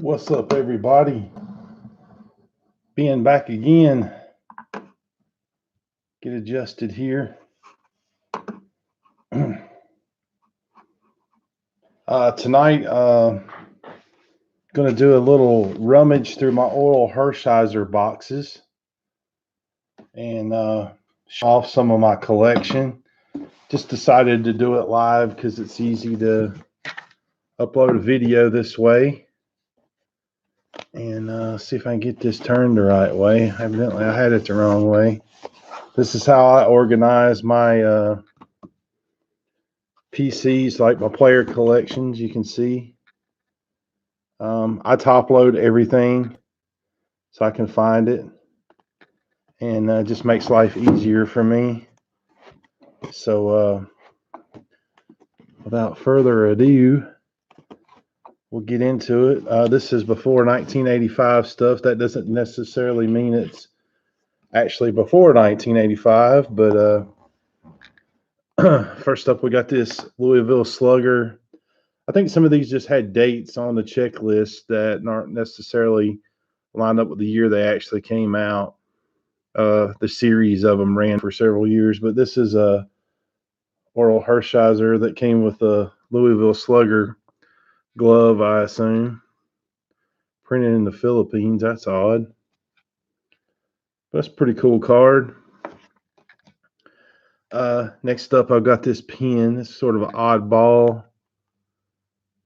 What's up, everybody? Being back again. Get adjusted here. Tonight, going to do a little rummage through my Orel Hershiser boxes and show off some of my collection. Just decided to do it live because it's easy to upload a video this way. And see if I can get this turned the right way. Evidently, I had it the wrong way. This is how I organize my PCs, like my player collections. You can see I top load everything so I can find it, and just makes life easier for me. So without further ado, we'll get into it. This is before 1985 stuff. That doesn't necessarily mean it's actually before 1985, but first up, we got this Louisville Slugger. I think some of these just had dates on the checklist that aren't necessarily lined up with the year they actually came out. The series of them ran for several years, but this is a Orel Hershiser that came with a Louisville Slugger glove, I assume. Printed in the Philippines. That's odd. That's a pretty cool card. Next up, I've got this pen. It's sort of an oddball.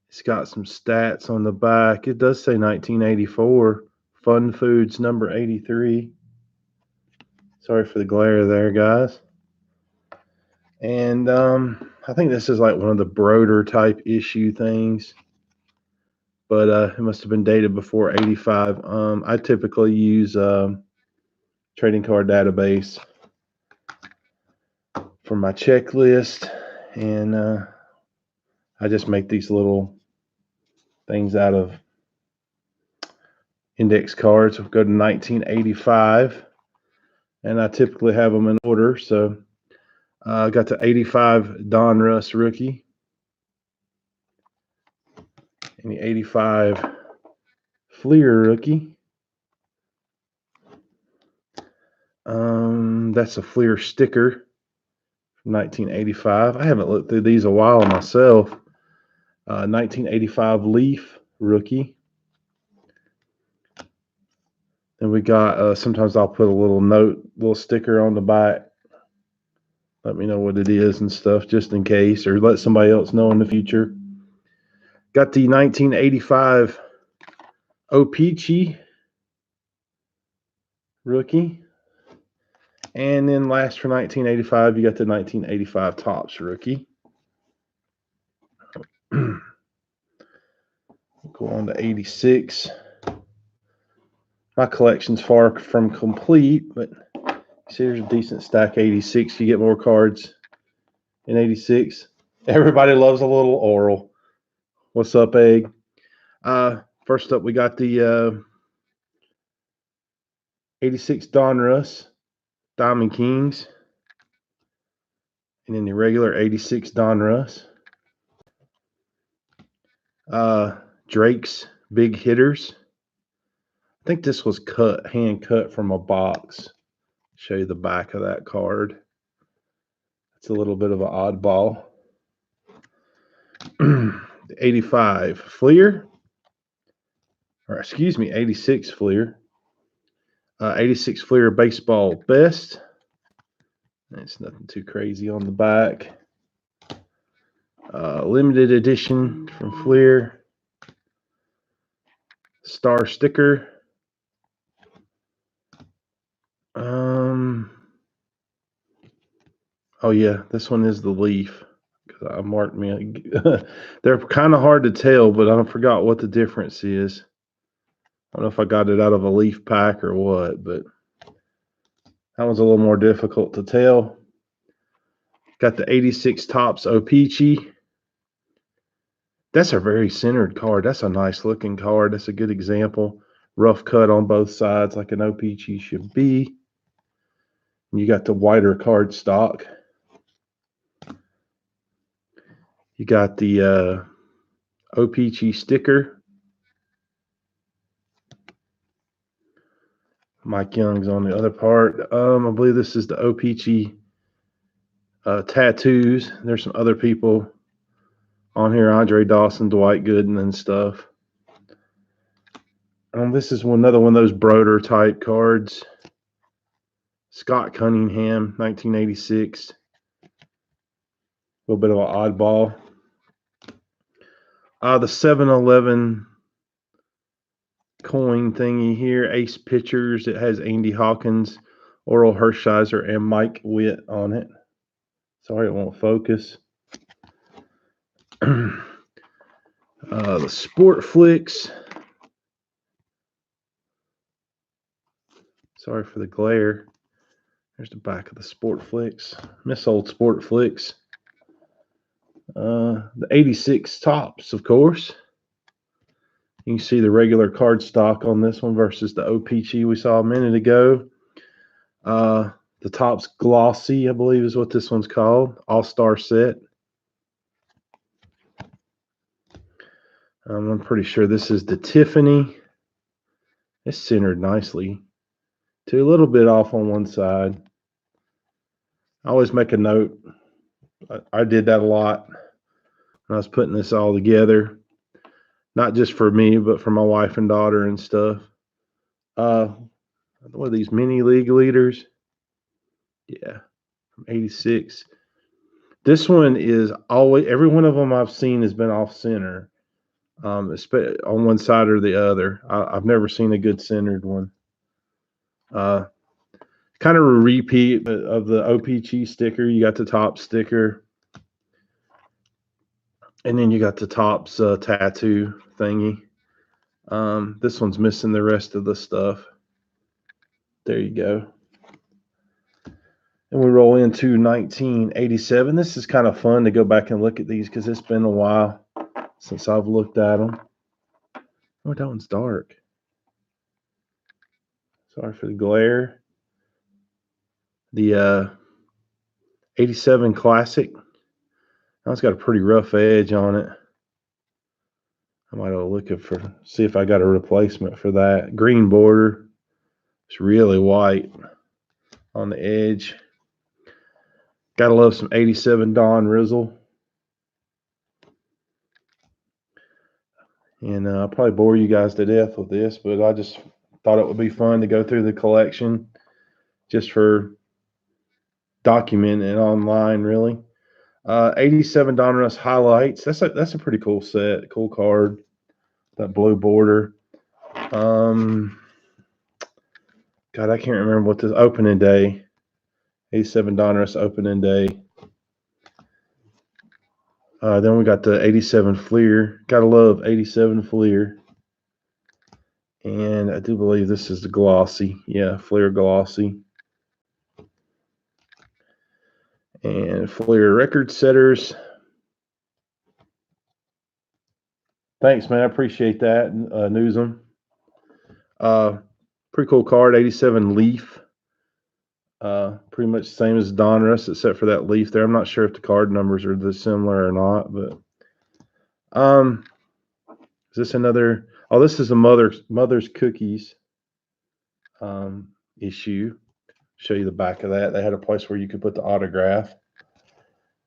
It's got some stats on the back. It does say 1984. Fun Foods number 83. Sorry for the glare there, guys. And I think this is like one of the Broder type issue things, but it must have been dated before 85. I typically use Trading Card Database for my checklist, and I just make these little things out of index cards. We'll go to 1985, and I typically have them in order. So I got the 85 Donruss rookie and the 85 Fleer rookie. That's a Fleer sticker from 1985. I haven't looked through these a while myself. 1985 Leaf rookie. Then we got, sometimes I'll put a little sticker on the back. Let me know what it is and stuff, just in case, or let somebody else know in the future. Got the 1985 O-Pee-Chee rookie. And then last for 1985, you got the 1985 Topps rookie. Go on to 86. My collection's far from complete, but see, there's a decent stack. 86. You get more cards in 86. Everybody loves a little Orel. What's up, Egg? First up, we got the 86 Donruss Diamond Kings, and then the regular 86 Donruss. Drake's Big Hitters. I think this was hand cut from a box. Show you the back of that card. It's a little bit of an oddball. The 85 Fleer, or excuse me, 86 Fleer. 86 Fleer Baseball Best. It's nothing too crazy on the back. Limited edition from Fleer. Star sticker. Oh yeah, this one is the Leaf. I marked me. They're kind of hard to tell, but I forgot what the difference is. I don't know if I got it out of a Leaf pack or what, but that one's a little more difficult to tell. Got the 86 Topps O-Pee-Chee. That's a very centered card. That's a nice looking card. That's a good example. Rough cut on both sides like an O-Pee-Chee should be. And you got the wider card stock. You got the O-Pee-Chee sticker. Mike Young's on the other part. I believe this is the O-Pee-Chee tattoos. There's some other people on here, Andre Dawson, Dwight Gooden, and stuff. This is another one of those Broder type cards. Scott Cunningham, 1986. A little bit of an oddball. The 7-Eleven coin thingy here, Ace Pictures. It has Andy Hawkins, Orel Hershiser, and Mike Witt on it. Sorry, it won't focus. The Sport Flicks. Sorry for the glare. There's the back of the Sport Flicks. Miss old Sport Flicks. The 86 tops, of course. You can see the regular card stock on this one versus the O-Pee-Chee we saw a minute ago. The top's glossy, I believe is what this one's called. All-Star set. I'm pretty sure this is the Tiffany. It's centered nicely. A little bit off on one side. I always make a note. I did that a lot when I was putting this all together. Not just for me, but for my wife and daughter and stuff. What are these mini league leaders? Yeah, from 86. This one is always, every one of them I've seen has been off center, on one side or the other. I've never seen a good centered one. Kind of a repeat of the O-Pee-Chee sticker. You got the top sticker, and then you got the Topps tattoo thingy. This one's missing the rest of the stuff. There you go. And we roll into 1987. This is kind of fun to go back and look at these because it's been a while since I've looked at them. Oh, that one's dark. Sorry for the glare. The 87 Classic. Now it's got a pretty rough edge on it. I might have look for, see if I got a replacement for that. Green border. It's really white on the edge. Gotta love some 87 Don Rizzle. And I'll probably bore you guys to death with this, but I just thought it would be fun to go through the collection just for documenting it online, really. 87 Donruss highlights. That's a pretty cool set, cool card. That blue border. God, I can't remember what this opening day. 87 Donruss opening day. Then we got the 87 Fleer. Gotta love 87 Fleer. And I do believe this is the glossy. Yeah, Fleer glossy. And Fleer record setters. Thanks, man. I appreciate that. News'em. Pretty cool card. 87 Leaf. Pretty much the same as Donruss, except for that leaf there. I'm not sure if the card numbers are this similar or not, but is this another? Oh, this is a Mother's Cookies issue. Show you the back of that. They had a place where you could put the autograph.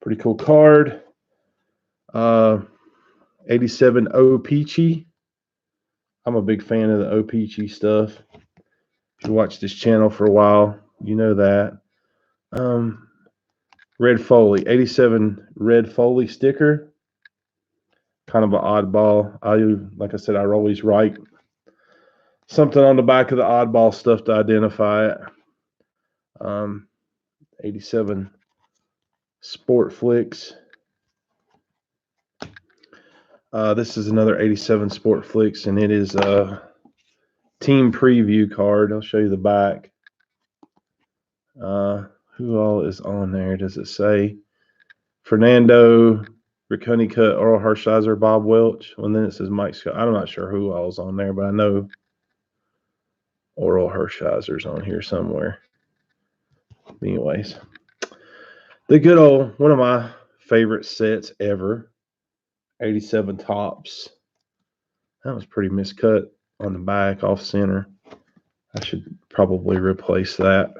Pretty cool card. 87 O-Pee-Chee. I'm a big fan of the O-Pee-Chee stuff. If you watch this channel for a while, you know that. Red Foley, 87 Red Foley sticker. Kind of an oddball. Like I said, I always write something on the back of the oddball stuff to identify it. 87 Sport Flicks. This is another 87 Sport Flicks, and it is a team preview card. I'll show you the back. Who all is on there? Does it say? Fernando, Riccone Cut, Orel Hershiser, Bob Welch. And then it says Mike Scott. I'm not sure who all is on there, but I know Orel Hershiser's on here somewhere. Anyways, the good old, one of my favorite sets ever, 87 Topps. That was pretty miscut on the back, off center. I should probably replace that.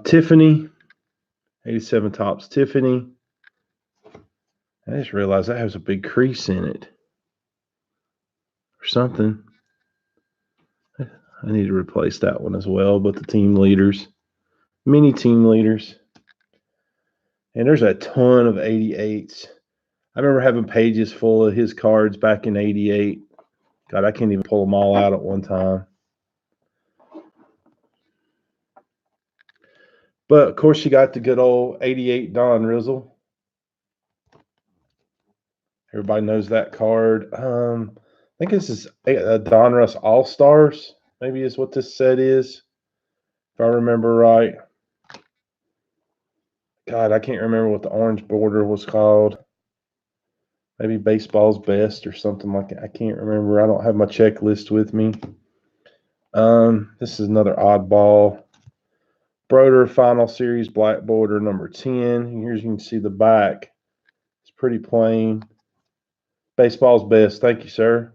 Tiffany, 87 Topps Tiffany. I just realized that has a big crease in it or something. I need to replace that one as well. But the team leaders, mini team leaders. And there's a ton of 88s. I remember having pages full of his cards back in 88. God, I can't even pull them all out at one time. But, of course, you got the good old 88 Don Rizzle. Everybody knows that card. I think this is Donruss All-Stars, maybe is what this set is, if I remember right. God, I can't remember what the orange border was called. Maybe Baseball's Best or something like that. I can't remember. I don't have my checklist with me. This is another oddball. Broder Final Series Black Border number 10. Here's you can see the back. It's pretty plain. Baseball's Best. Thank you, sir.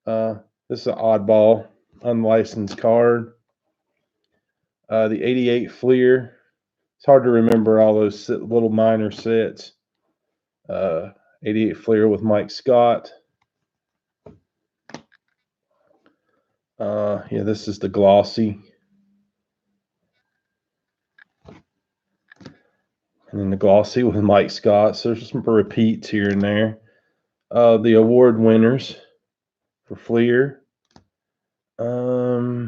This is an oddball, unlicensed card. The 88 Fleer. It's hard to remember all those little minor sets. 88 Fleer with Mike Scott. Yeah, this is the glossy. And then the glossy with Mike Scott. So there's some repeats here and there. The award winners for Fleer. I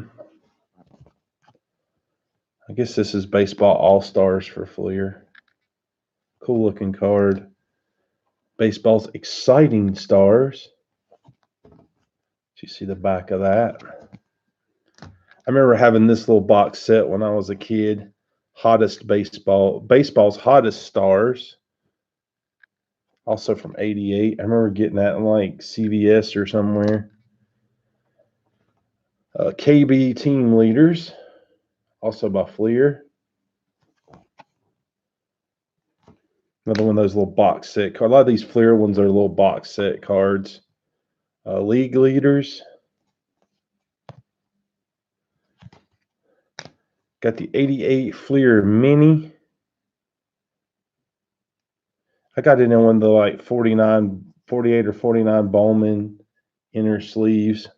guess this is Baseball All-Stars for Fleer. Cool looking card. Baseball's Exciting Stars. You see the back of that. I remember having this little box set when I was a kid. Baseball's Hottest Stars. Also from 88. I remember getting that in like CVS or somewhere. KB Team Leaders. Also by Fleer. Another one of those little box set cards. A lot of these Fleer ones are little box set cards. League Leaders. Got the 88 Fleer Mini. I got it in one of the like 48 or 49 Bowman inner sleeves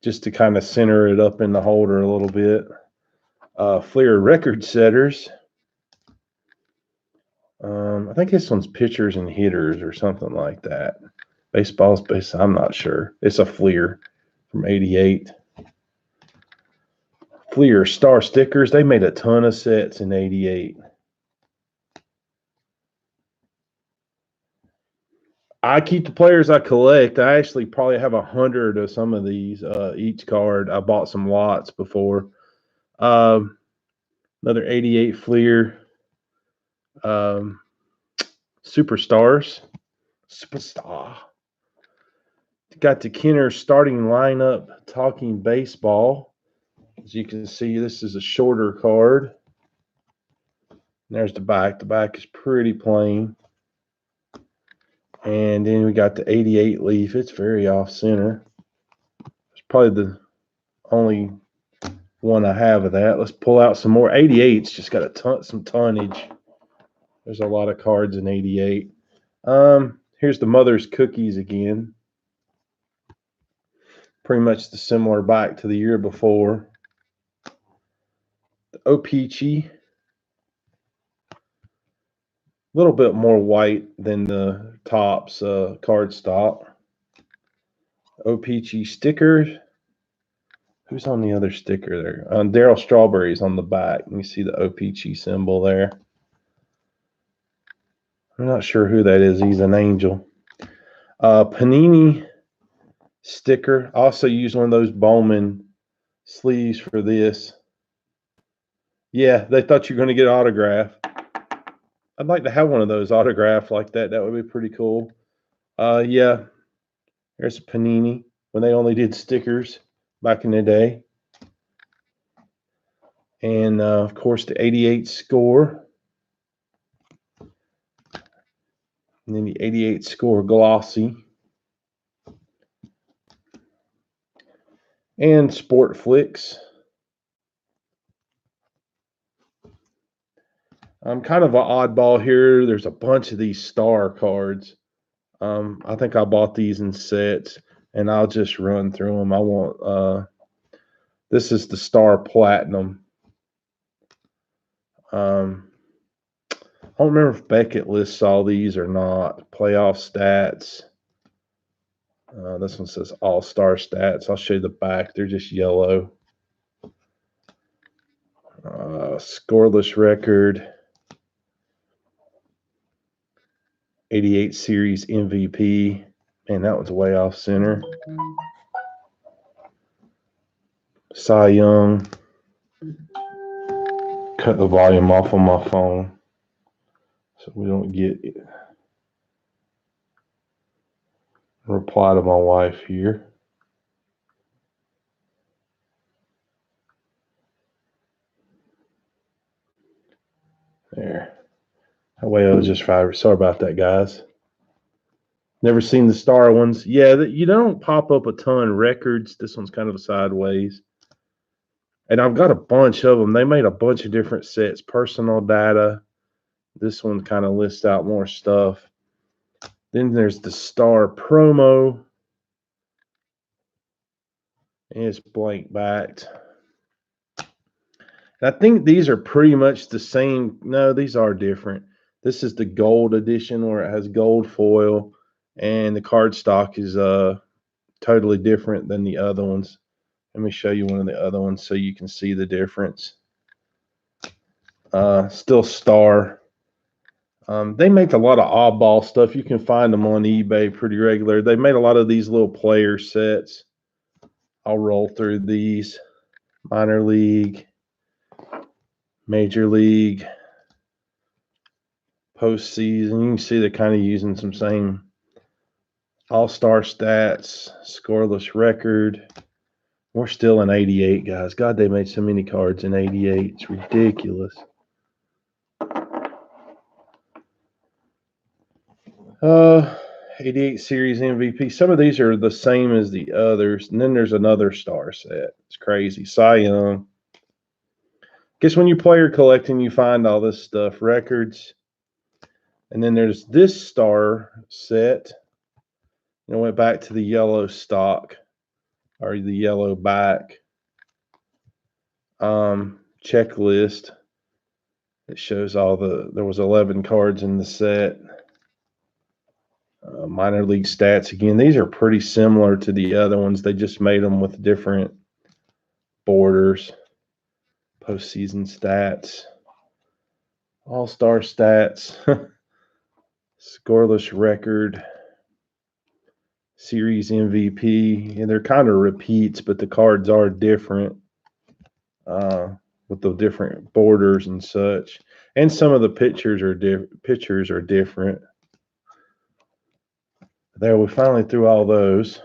just to kind of center it up in the holder a little bit. Fleer Record Setters. I think this one's pitchers and hitters or something like that. Baseball's base, I'm not sure. It's a Fleer from 88. Fleer Star Stickers. They made a ton of sets in 88. I keep the players I collect. I actually probably have 100 of some of these each card. I bought some lots before. Another 88 Fleer. Superstar. Got the Kenner starting lineup talking baseball. As you can see, this is a shorter card. There's the back. The back is pretty plain. And then we got the 88 leaf. It's very off center. It's probably the only one I have of that. Let's pull out some more. 88's just got some tonnage. There's a lot of cards in 88. Here's the Mother's Cookies again. Pretty much the similar back to the year before. The O-Pee-Chee. A little bit more white than the Topps cardstock. O-Pee-Chee stickers. Who's on the other sticker there? Darryl Strawberry's on the back. You see the O-Pee-Chee symbol there. I'm not sure who that is. He's an angel. Panini sticker. Also use one of those Bowman sleeves for this. Yeah, they thought you were going to get an autograph. I'd like to have one of those autographed like that. That would be pretty cool. Yeah, there's Panini when they only did stickers back in the day. And, of course, the 88 score. And then the 88 score glossy. and Sport Flicks. I'm kind of an oddball here. There's a bunch of these star cards. I think I bought these in sets, and I'll just run through them. I want this is the Star Platinum. I don't remember if Beckett lists all these or not. Playoff stats. This one says All-Star stats. I'll show you the back. They're just yellow. Scoreless record. 88 series MVP. Man, that one's way off center. Cy Young. Cut the volume off on my phone so we don't get reply to my wife here. There. That way I was just fired. Sorry about that, guys. Never seen the star ones. Yeah, you don't pop up a ton. Records. This one's kind of sideways. And I've got a bunch of them. They made a bunch of different sets. Personal data. This one kind of lists out more stuff. Then there's the star promo. And it's blank backed. I think these are pretty much the same. No, these are different. This is the gold edition where it has gold foil, and the card stock is totally different than the other ones. Let me show you one of the other ones so you can see the difference. Still star. They make a lot of oddball stuff. You can find them on eBay pretty regular. They made a lot of these little player sets. I'll roll through these. Minor league. Major league, postseason. You can see they're kind of using some same all-star stats, scoreless record. We're still in 88, guys. God, they made so many cards in 88. It's ridiculous. 88 series MVP. Some of these are the same as the others. And then there's another star set. It's crazy. Cy Young. Guess when you player collecting, you find all this stuff. Records. And then there's this star set. I went back to the yellow stock or the yellow back. Checklist. It shows all there was 11 cards in the set. Minor league stats. Again, these are pretty similar to the other ones. They just made them with different borders. Postseason stats. All-star stats. Scoreless record. Series MVP. And they're kind of repeats, but the cards are different with the different borders and such. And some of the pictures are different. There, we finally threw all those.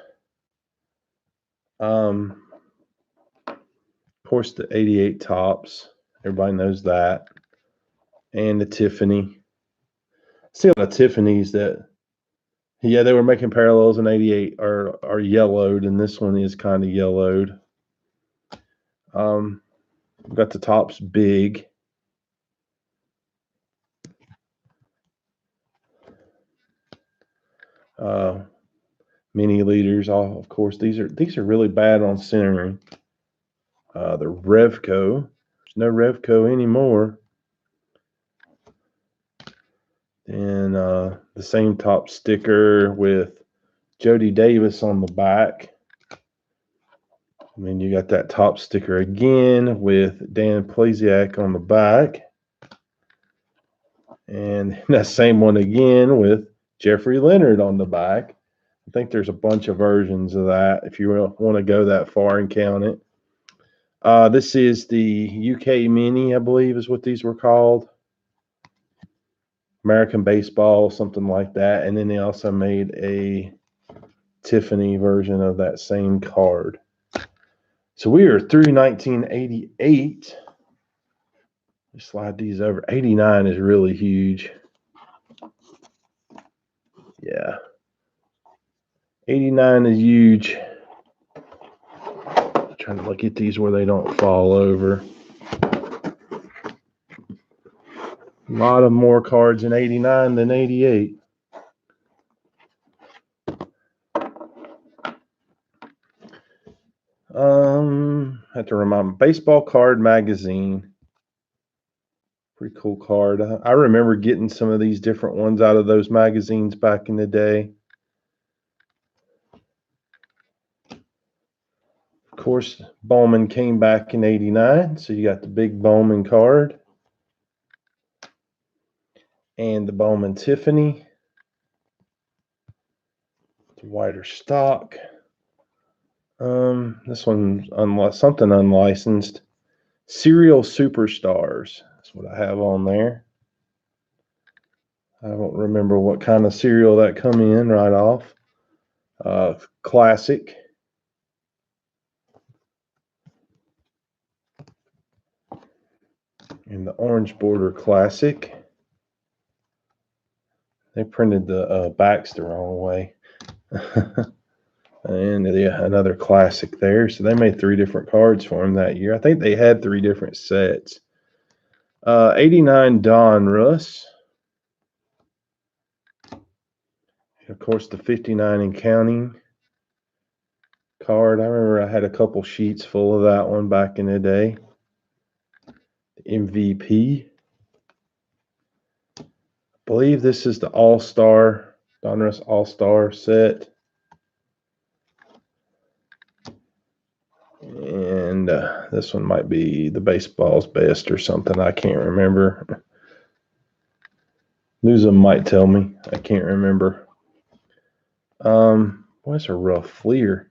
Of course, the 88 tops. Everybody knows that. And the Tiffany. See a lot of Tiffany's that, yeah, they were making parallels in 88 are yellowed, and this one is kind of yellowed. Got the tops big. Mini leaders. Of course, these are really bad on centering. The Revco. There's no Revco anymore. And the same top sticker with Jody Davis on the back. And then you got that top sticker again with Dan Plesac on the back. And that same one again with Jeffrey Leonard on the back. I think there's a bunch of versions of that if you want to go that far and count it. This is the UK Mini, I believe is what these were called. American Baseball, something like that. And then they also made a Tiffany version of that same card. So we are through 1988. Just slide these over. 89 is really huge. Yeah. 89 is huge. Trying to look at these where they don't fall over. A lot of more cards in 89 than 88. Have to remind me. Baseball card magazine. Pretty cool card. I remember getting some of these different ones out of those magazines back in the day. Of course, Bowman came back in 89, so you got the big Bowman card. And the Bowman Tiffany. It's a wider stock. This one's something unlicensed. Serial Superstars. That's what I have on there. I don't remember what kind of cereal that come in right off. Classic. And the orange border classic. They printed the backs the wrong way. And yeah, another classic there. So they made 3 different cards for him that year. I think they had 3 different sets. 89 Don Russ. And of course, the 59 and counting card. I remember I had a couple sheets full of that one back in the day. The MVP. I believe this is the All-Star, Don Russ All-Star set. And this one might be the baseball's best or something. I can't remember. Newsom might tell me. I can't remember. Boy, that's a rough Fleer.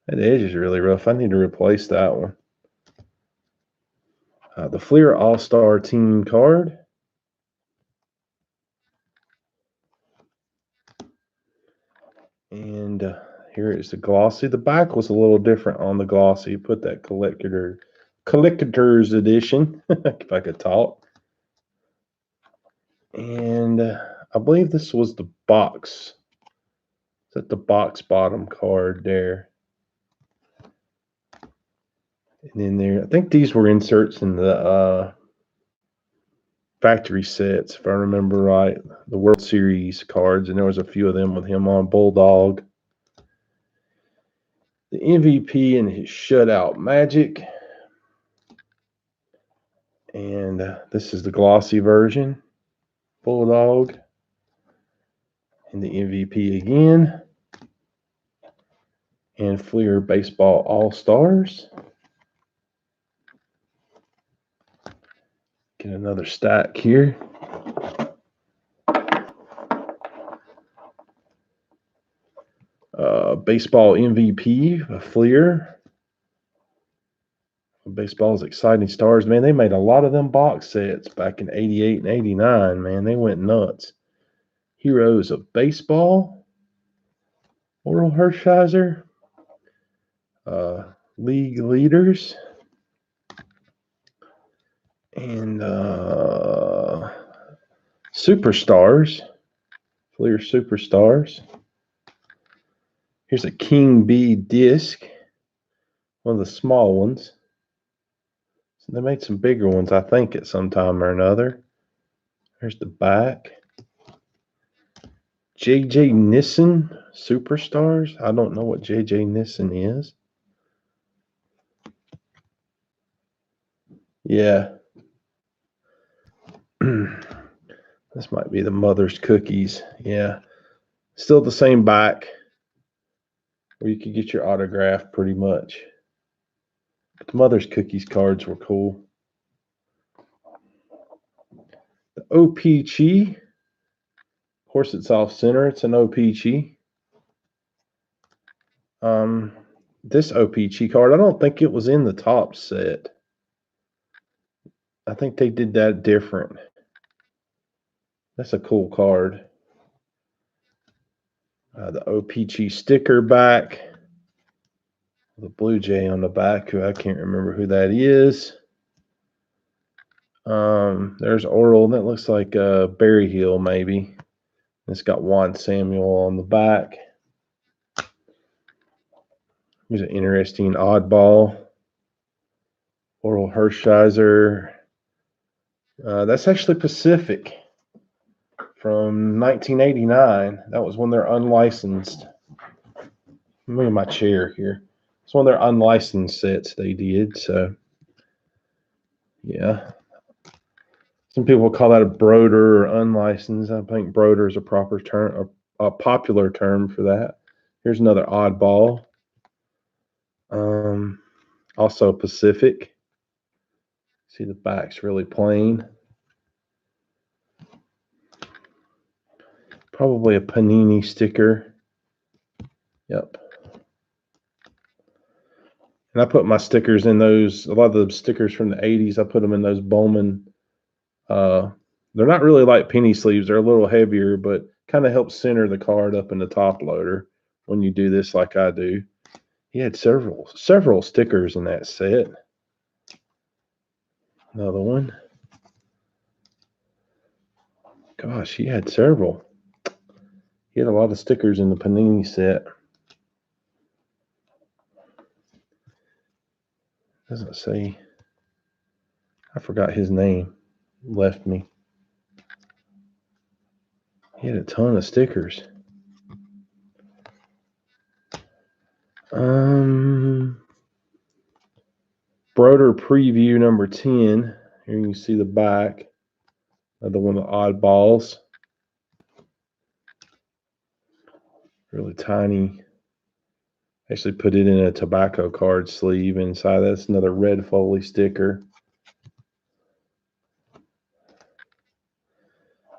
That edge is really rough. I need to replace that one. The Fleer All-Star Team card. And here is the glossy. The back was a little different on the glossy. Put that collector's edition, if I could talk. And I believe this was the box. Is that the box bottom card there? And then there, I think these were inserts in the factory sets, if I remember right. The World Series cards, and there was a few of them with him on. Bulldog. The MVP and his shutout Magic. And this is the glossy version. Bulldog. And the MVP again. And Fleer Baseball All-Stars. Get another stack here. Baseball MVP, a Fleer. Baseball's Exciting Stars. Man, they made a lot of them box sets back in 88 and 89. Man, they went nuts. Heroes of Baseball. Orel Hershiser. League Leaders. And Superstars. Fleer Superstars. Here's a King Bee disc. One of the small ones. So they made some bigger ones, I think, at some time or another. There's the back. J.J. Nissen Superstars. I don't know what J.J. Nissen is. Yeah. This might be the Mother's Cookies. Yeah. Still the same back where you could get your autograph pretty much. But the Mother's Cookies cards were cool. The OPC. Of course, it's off center. It's an OPC. This OPC card, I don't think it was in the top set. I think they did that different. That's a cool card. The OPC sticker back. The Blue Jay on the back, who I can't remember who that is. There's Orel. That looks like Berry Hill, maybe. It's got Juan Samuel on the back. Here's an interesting oddball. Orel Hershiser. That's actually Pacific from 1989. That was when they're unlicensed. Move my chair here. It's one of their unlicensed sets they did. So, yeah. Some people call that a broder or unlicensed. I think broder is a proper term, a popular term for that. Here's another oddball. Also Pacific. See, the back's really plain. Probably a Panini sticker. Yep. And I put my stickers in those, a lot of the stickers from the 80s, I put them in those Bowman. They're not really like penny sleeves. They're a little heavier, but kind of helps center the card up in the top loader when you do this like I do. He had several stickers in that set. Another one. Gosh, he had several. He had a lot of stickers in the Panini set. Doesn't say. I forgot his name. Left me. He had a ton of stickers. Broder Preview number 10. Here you can see the back. Another one of the oddballs. Really tiny. Actually put it in a tobacco card sleeve inside. That's another red Foley sticker.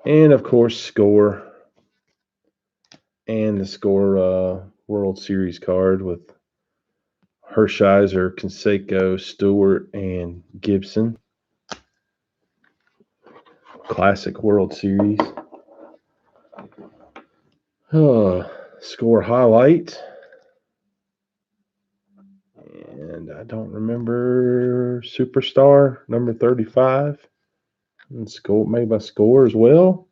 And of course, Score. And the Score World Series card with Hershiser, Canseco, Stewart, and Gibson. Classic World Series. Score highlight. And I don't remember Superstar, number 35. And Score, made by Score as well.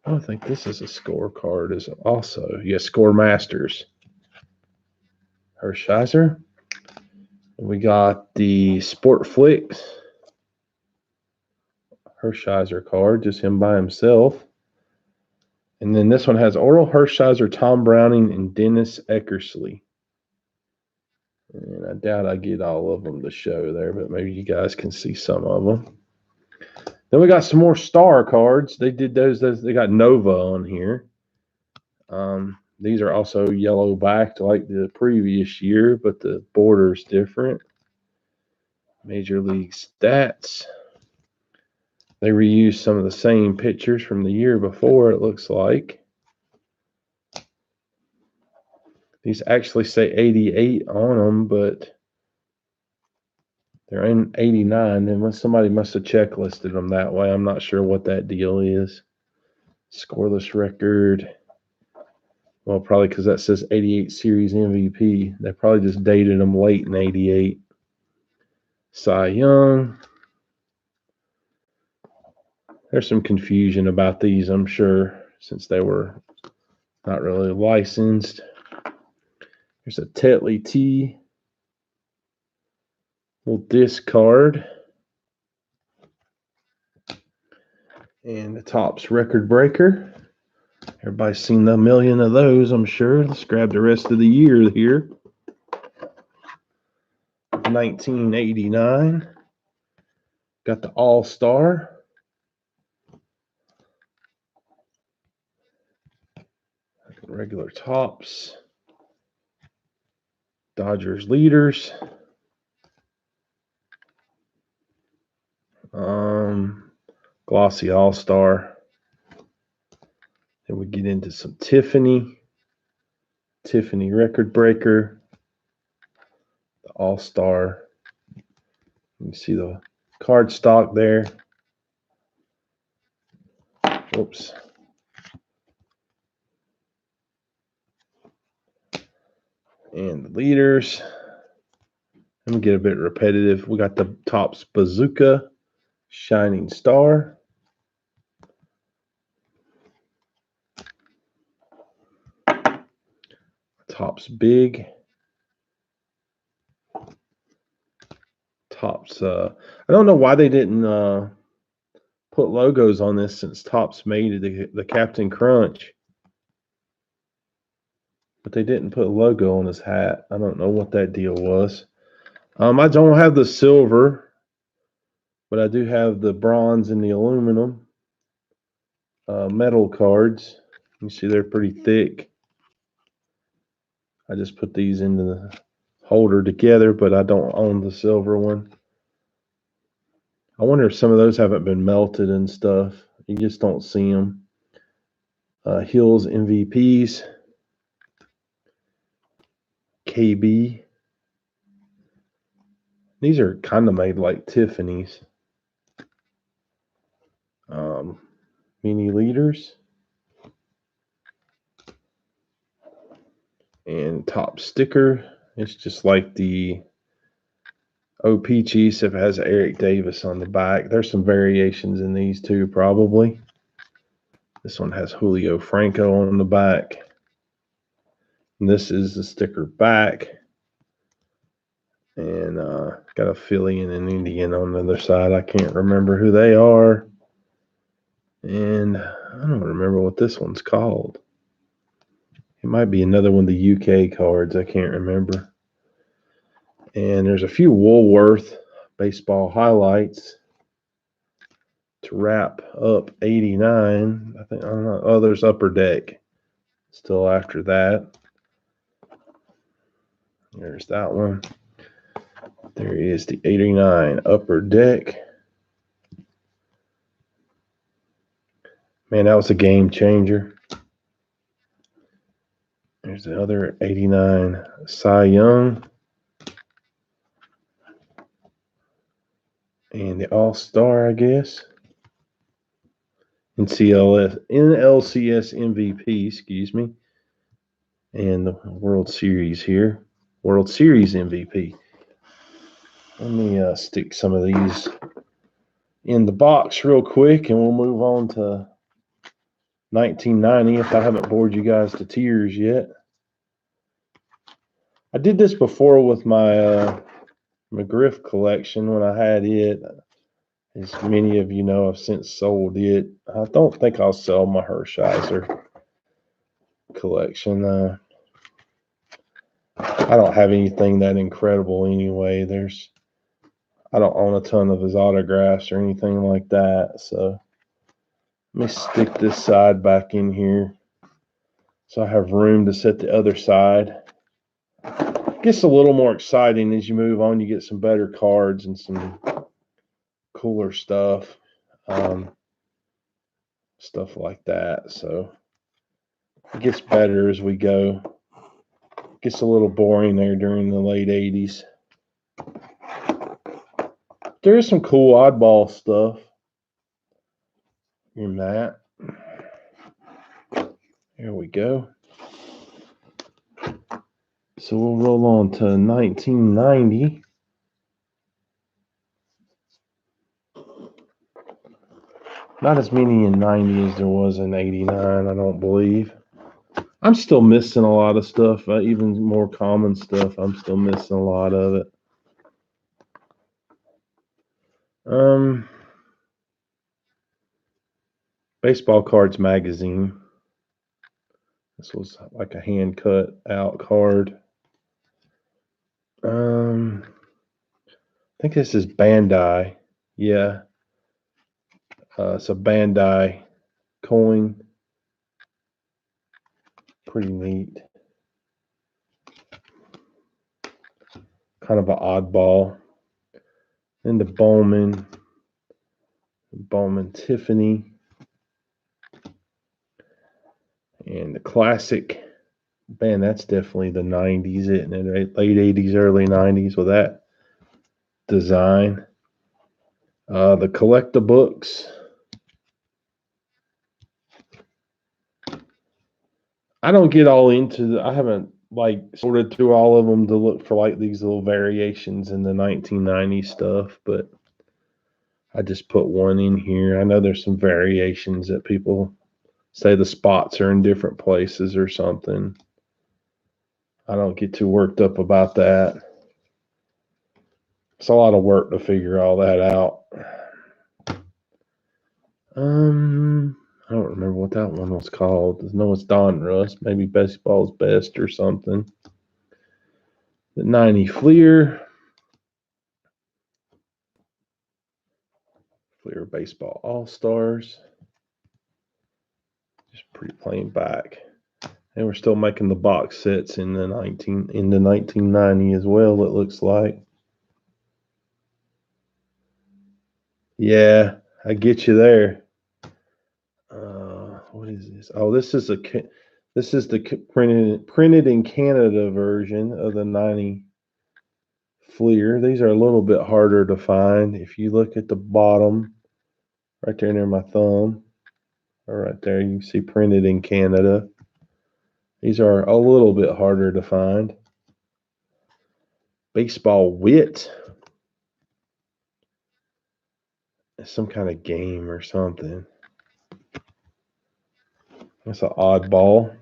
I don't think this is a Score card. Is also, yes, Score Masters. Hershiser. We got the Sport Flicks Hershiser card, just him by himself. And then this one has Orel Hershiser, Tom Browning, and Dennis Eckersley. And I doubt I get all of them to show there, but maybe you guys can see some of them. Then we got some more star cards. They did those. They got Nova on here. These are also yellow backed like the previous year, but the border is different. Major League Stats. They reused some of the same pictures from the year before, it looks like. These actually say 88 on them, but they're in 89. And somebody must have checklisted them that way. I'm not sure what that deal is. Scoreless record. Well, probably because that says 88 Series MVP. They probably just dated them late in 88. Cy Young. There's some confusion about these, I'm sure, since they were not really licensed. There's a Tetley T. Little disc card. And the Topps record breaker. Everybody's seen a million of those, I'm sure. Let's grab the rest of the year here. 1989. Got the All-Star. Regular Topps. Dodgers leaders. Glossy All-Star. Then we get into some Tiffany record breaker, the All-Star. You can see the card stock there. Oops. And the leaders. Let me get a bit repetitive. We got the Topps Bazooka, Shining Star. Topps Big, Topps. I don't know why they didn't put logos on this since Topps made the Captain Crunch. But they didn't put a logo on his hat. I don't know what that deal was. I don't have the silver, but I do have the bronze and the aluminum metal cards. You see they're pretty thick. I just put these into the holder together, but I don't own the silver one. I wonder if some of those haven't been melted and stuff. You just don't see them. Hills MVPs. KB. These are kind of made like Tiffany's. Mini leaders. And top sticker. It's just like the OP Chiefs if it has Eric Davis on the back. There's some variations in these too, probably. This one has Julio Franco on the back. And this is the sticker back. And got a Philly and an Indian on the other side. I can't remember who they are. And I don't remember what this one's called. It might be another one of the UK cards. I can't remember. And there's a few Woolworth baseball highlights to wrap up 89. I don't know. Oh, there's Upper Deck still after that. There's that one. There is the 89 Upper Deck. Man, that was a game changer. There's the other 89 Cy Young. And the All-Star, I guess. NLCS MVP, excuse me. And the World Series here. World Series MVP. Let me stick some of these in the box real quick, and we'll move on to 1990 if I haven't bored you guys to tears yet. I did this before with my McGriff collection when I had it. As many of you know, I've since sold it. I don't think I'll sell my Hershiser collection. I don't have anything that incredible anyway. I don't own a ton of his autographs or anything like that. So let me stick this side back in here so I have room to set the other side. It gets a little more exciting as you move on. You get some better cards and some cooler stuff. Stuff like that. So it gets better as we go. It gets a little boring there during the late 80s. There is some cool oddball stuff in that. Here we go. So we'll roll on to 1990. Not as many in 90 as there was in 89, I don't believe. I'm still missing a lot of stuff, even more common stuff. I'm still missing a lot of it. Baseball Cards magazine. This was like a hand cut out card. I think this is Bandai. Yeah. It's a Bandai coin. Pretty neat. Kind of an oddball. Then the Bowman Tiffany. And the classic, man, that's definitely the 90s, isn't it? Late 80s, early 90s with that design. The collectabooks. I don't get all into I haven't sorted through all of them to look for these little variations in the 1990 stuff, but I just put one in here. I know there's some variations that people say the spots are in different places or something. I don't get too worked up about that. It's a lot of work to figure all that out. I don't remember what that one was called. I know it's Donruss. Maybe Baseball's Best or something. The 90 Fleer. Fleer Baseball All-Stars. Just pretty plain back. And we're still making the box sets in the 1990 as well, it looks like. Yeah, I get you there. What is this? Oh, this is the printed in Canada version of the 90 Fleer. These are a little bit harder to find. If you look at the bottom, right there near my thumb, or right there, you can see printed in Canada. These are a little bit harder to find. Baseball Wit. It's some kind of game or something. That's an oddball.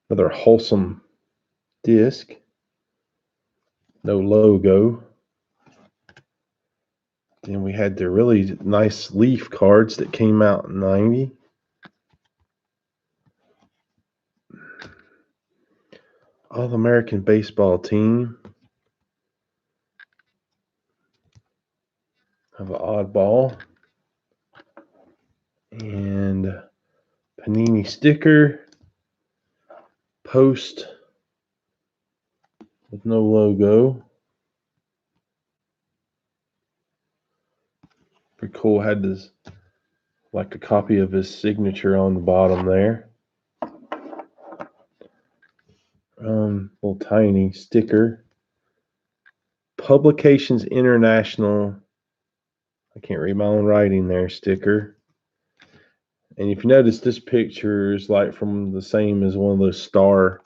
Another wholesome disc. No logo. Then we had the really nice Leaf cards that came out in 90. All-American Baseball Team. Have an oddball. And Panini sticker. Post with no logo. Pretty cool. Had this, like a copy of his signature on the bottom there. Little tiny sticker. Publications International. I can't read my own writing there. Sticker. And if you notice, this picture is like from the same as one of those star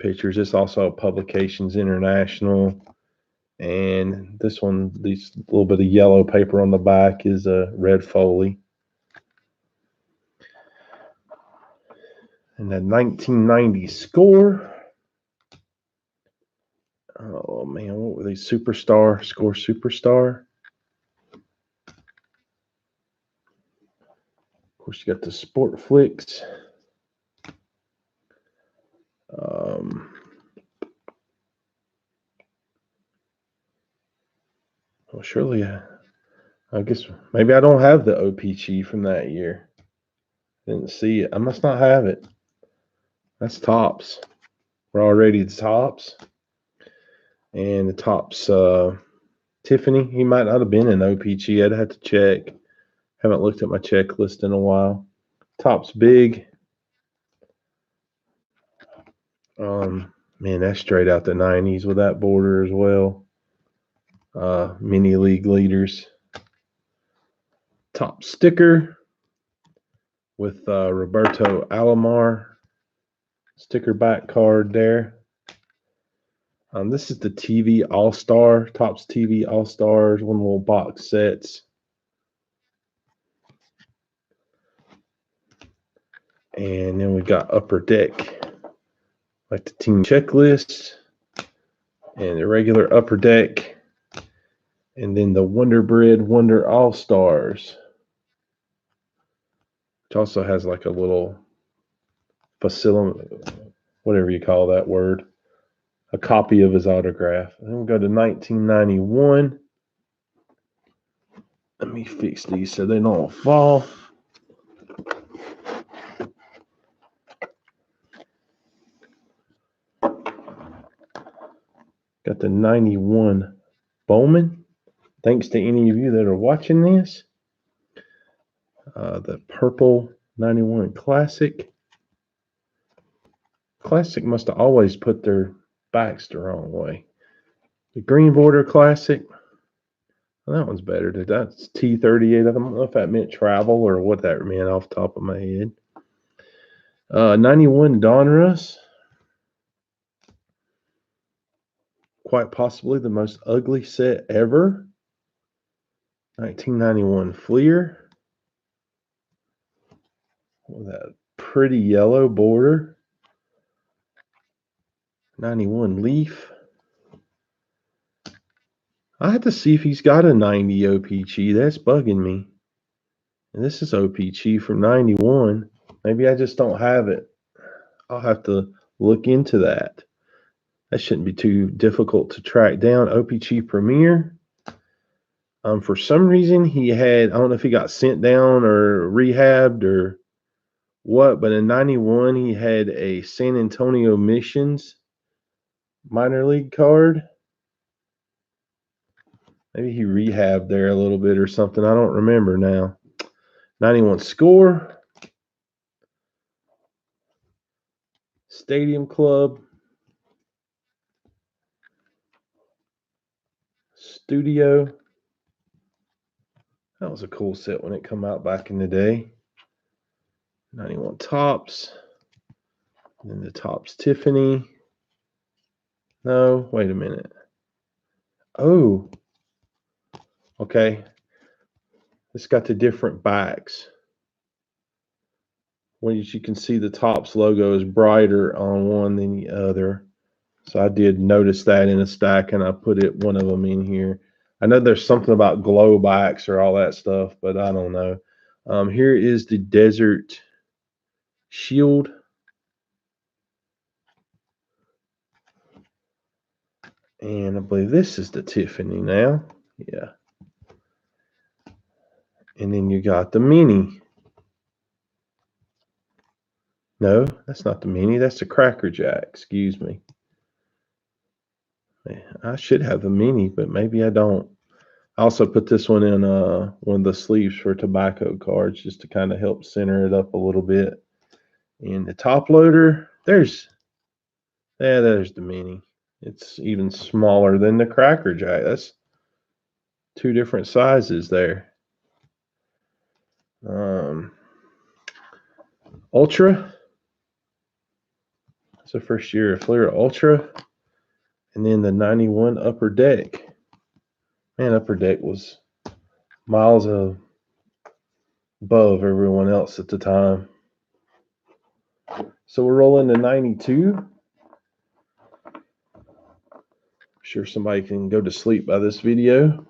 pictures. It's also Publications International. And this one, these little bit of yellow paper on the back is a red Foley. And the 1990 score. Oh man, what were these? Superstar, Score Superstar. Of course, you got the Sport Flicks. Well, surely, I guess maybe I don't have the OPG from that year. Didn't see it. I must not have it. That's Topps. We're already the Topps. And the Topps Tiffany, he might not have been an OPG. I'd have to check. Haven't looked at my checklist in a while. Topps Big. Man, that's straight out the 90s with that border as well. Mini league leaders. Top sticker with Roberto Alomar. Sticker back card there. This is the TV All-Star, Topps TV All-Stars, one little box sets. And then we got Upper Deck, like the team checklist, and the regular Upper Deck, and then the Wonder Bread Wonder All-Stars, which also has like a little facility, whatever you call that word, a copy of his autograph. And then we go to 1991. Let me fix these so they don't fall. Got the 91 Bowman. Thanks to any of you that are watching this. The purple 91 Classic. Classic must have always put their backs the wrong way. The green border Classic. Well, that one's better. That's T38. I don't know if that meant travel or what that meant off the top of my head. 91 Donruss. Quite possibly the most ugly set ever. 1991 Fleer. With that pretty yellow border. 91 Leaf. I have to see if he's got a 90 OPG. That's bugging me. And this is OPG from 91. Maybe I just don't have it. I'll have to look into that. That shouldn't be too difficult to track down. OPG Premier. For some reason, he had, I don't know if he got sent down or rehabbed or what, but in 91, he had a San Antonio Missions minor league card. Maybe he rehabbed there a little bit or something. I don't remember now. 91 score. Stadium Club. Studio. That was a cool set when it come out back in the day. 91 Tops. And then the Tops Tiffany. No, wait a minute. Oh. Okay. It's got the different backs. When you can see the Tops logo is brighter on one than the other. So I did notice that in a stack, and I put one of them in here. I know there's something about glow backs or all that stuff, but I don't know. Here is the Desert Shield. And I believe this is the Tiffany now. Yeah. And then you got the Mini. No, that's not the Mini. That's the Cracker Jack. Excuse me. I should have the Mini, but maybe I don't. I also put this one in one of the sleeves for tobacco cards just to kind of help center it up a little bit. And the top loader, there's the Mini. It's even smaller than the Cracker Jack. That's two different sizes there. Ultra. That's the first year of Fleer Ultra. And then the 91 Upper Deck. Man, Upper Deck was miles above everyone else at the time. So we're rolling to 92. I'm sure somebody can go to sleep by this video.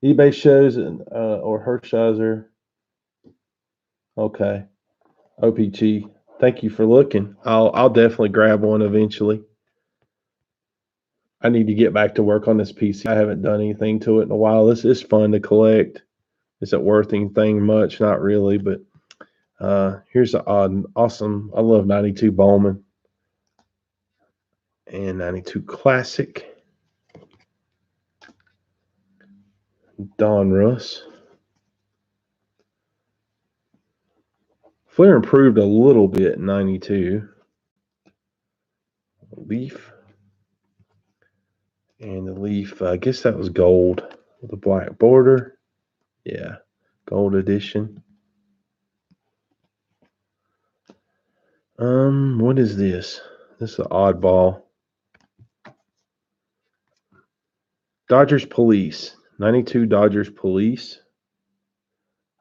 eBay shows or Hershiser. Okay. OPG. Thank you for looking. I'll definitely grab one eventually. I need to get back to work on this PC. I haven't done anything to it in a while. This is fun to collect. Is it worth anything much? Not really, but here's an awesome. I love 92 Bowman and 92 Classic. Don Russ. Flair improved a little bit in 92. Leaf. And the Leaf, I guess that was gold with a black border. Yeah, gold edition. What is this? This is an oddball. Dodgers Police. 92 Dodgers Police.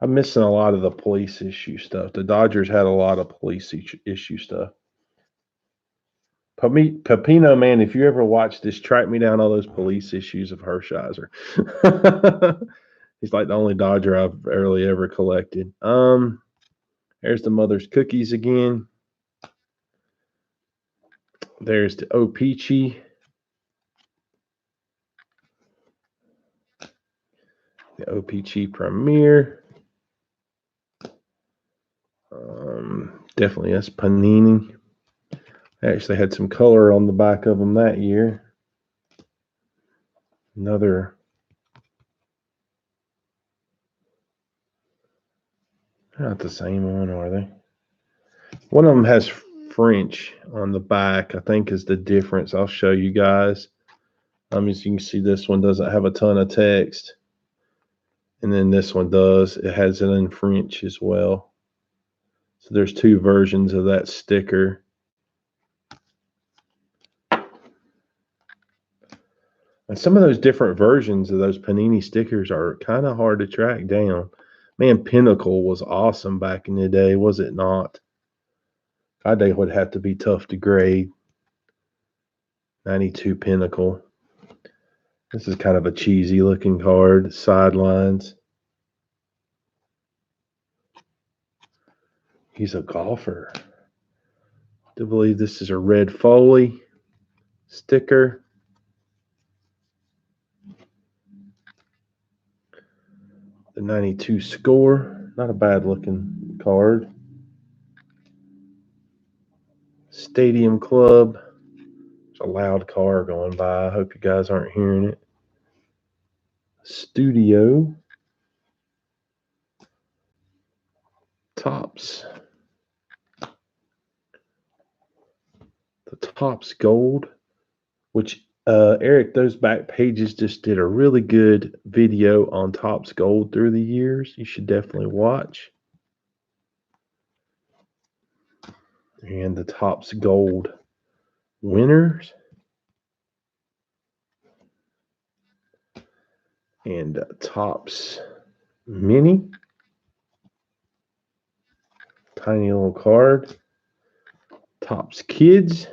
I'm missing a lot of the police issue stuff. The Dodgers had a lot of police issue stuff. Pepino, man, if you ever watch this, track me down all those police issues of Hershiser. He's like the only Dodger I've barely ever collected. There's the Mother's Cookies again. There's the O-Peachy. The O-Peachy Premier. Definitely that's Panini. I actually had some color on the back of them that year. Another. They're not the same one, are they? One of them has French on the back, I think is the difference. I'll show you guys. As you can see, this one doesn't have a ton of text. And then this one does. It has it in French as well. So there's two versions of that sticker. And some of those different versions of those Panini stickers are kind of hard to track down. Man, Pinnacle was awesome back in the day, was it not? I think it would have to be tough to grade. 92 Pinnacle. This is kind of a cheesy looking card. Sidelines. He's a golfer. I do believe this is a red Foley sticker. The 92 score. Not a bad looking card. Stadium Club. There's a loud car going by. I hope you guys aren't hearing it. Studio. Tops. The Tops Gold, which Eric, those back pages just did a really good video on Tops Gold through the years. You should definitely watch. And the Tops Gold winners. And Tops Mini. Tiny little card. Tops Kids.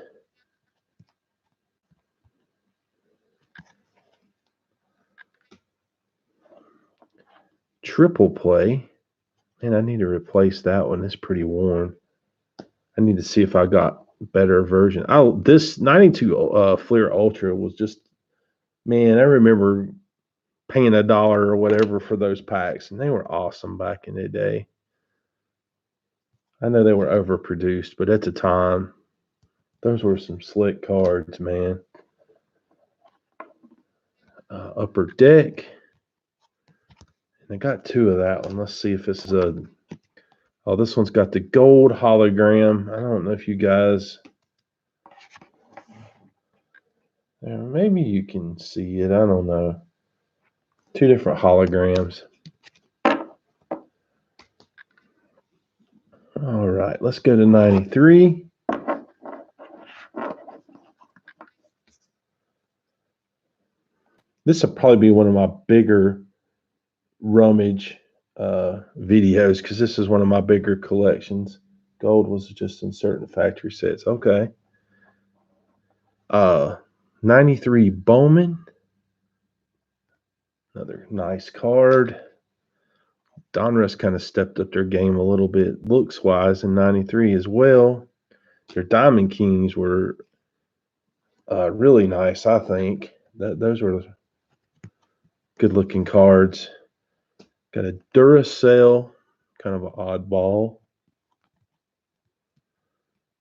Triple Play. Man, I need to replace that one. It's pretty worn. I need to see if I got a better version. Oh, this 92 Fleer Ultra was just, man, I remember paying $1 or whatever for those packs, and they were awesome back in the day. I know they were overproduced, but at the time, those were some slick cards, man. Upper Deck. And I got 2 of that one. Let's see if this is a... Oh, this one's got the gold hologram. I don't know if you guys... Maybe you can see it. I don't know. 2 different holograms. All right, let's go to 93. This will probably be one of my bigger Rummage videos because this is one of my bigger collections. Gold was just in certain factory sets. Okay. 93 Bowman. Another nice card. Donruss kind of stepped up their game a little bit looks-wise in 93 as well. Their Diamond Kings were really nice, I think. Those were good-looking cards. Got a Duracell, kind of an oddball.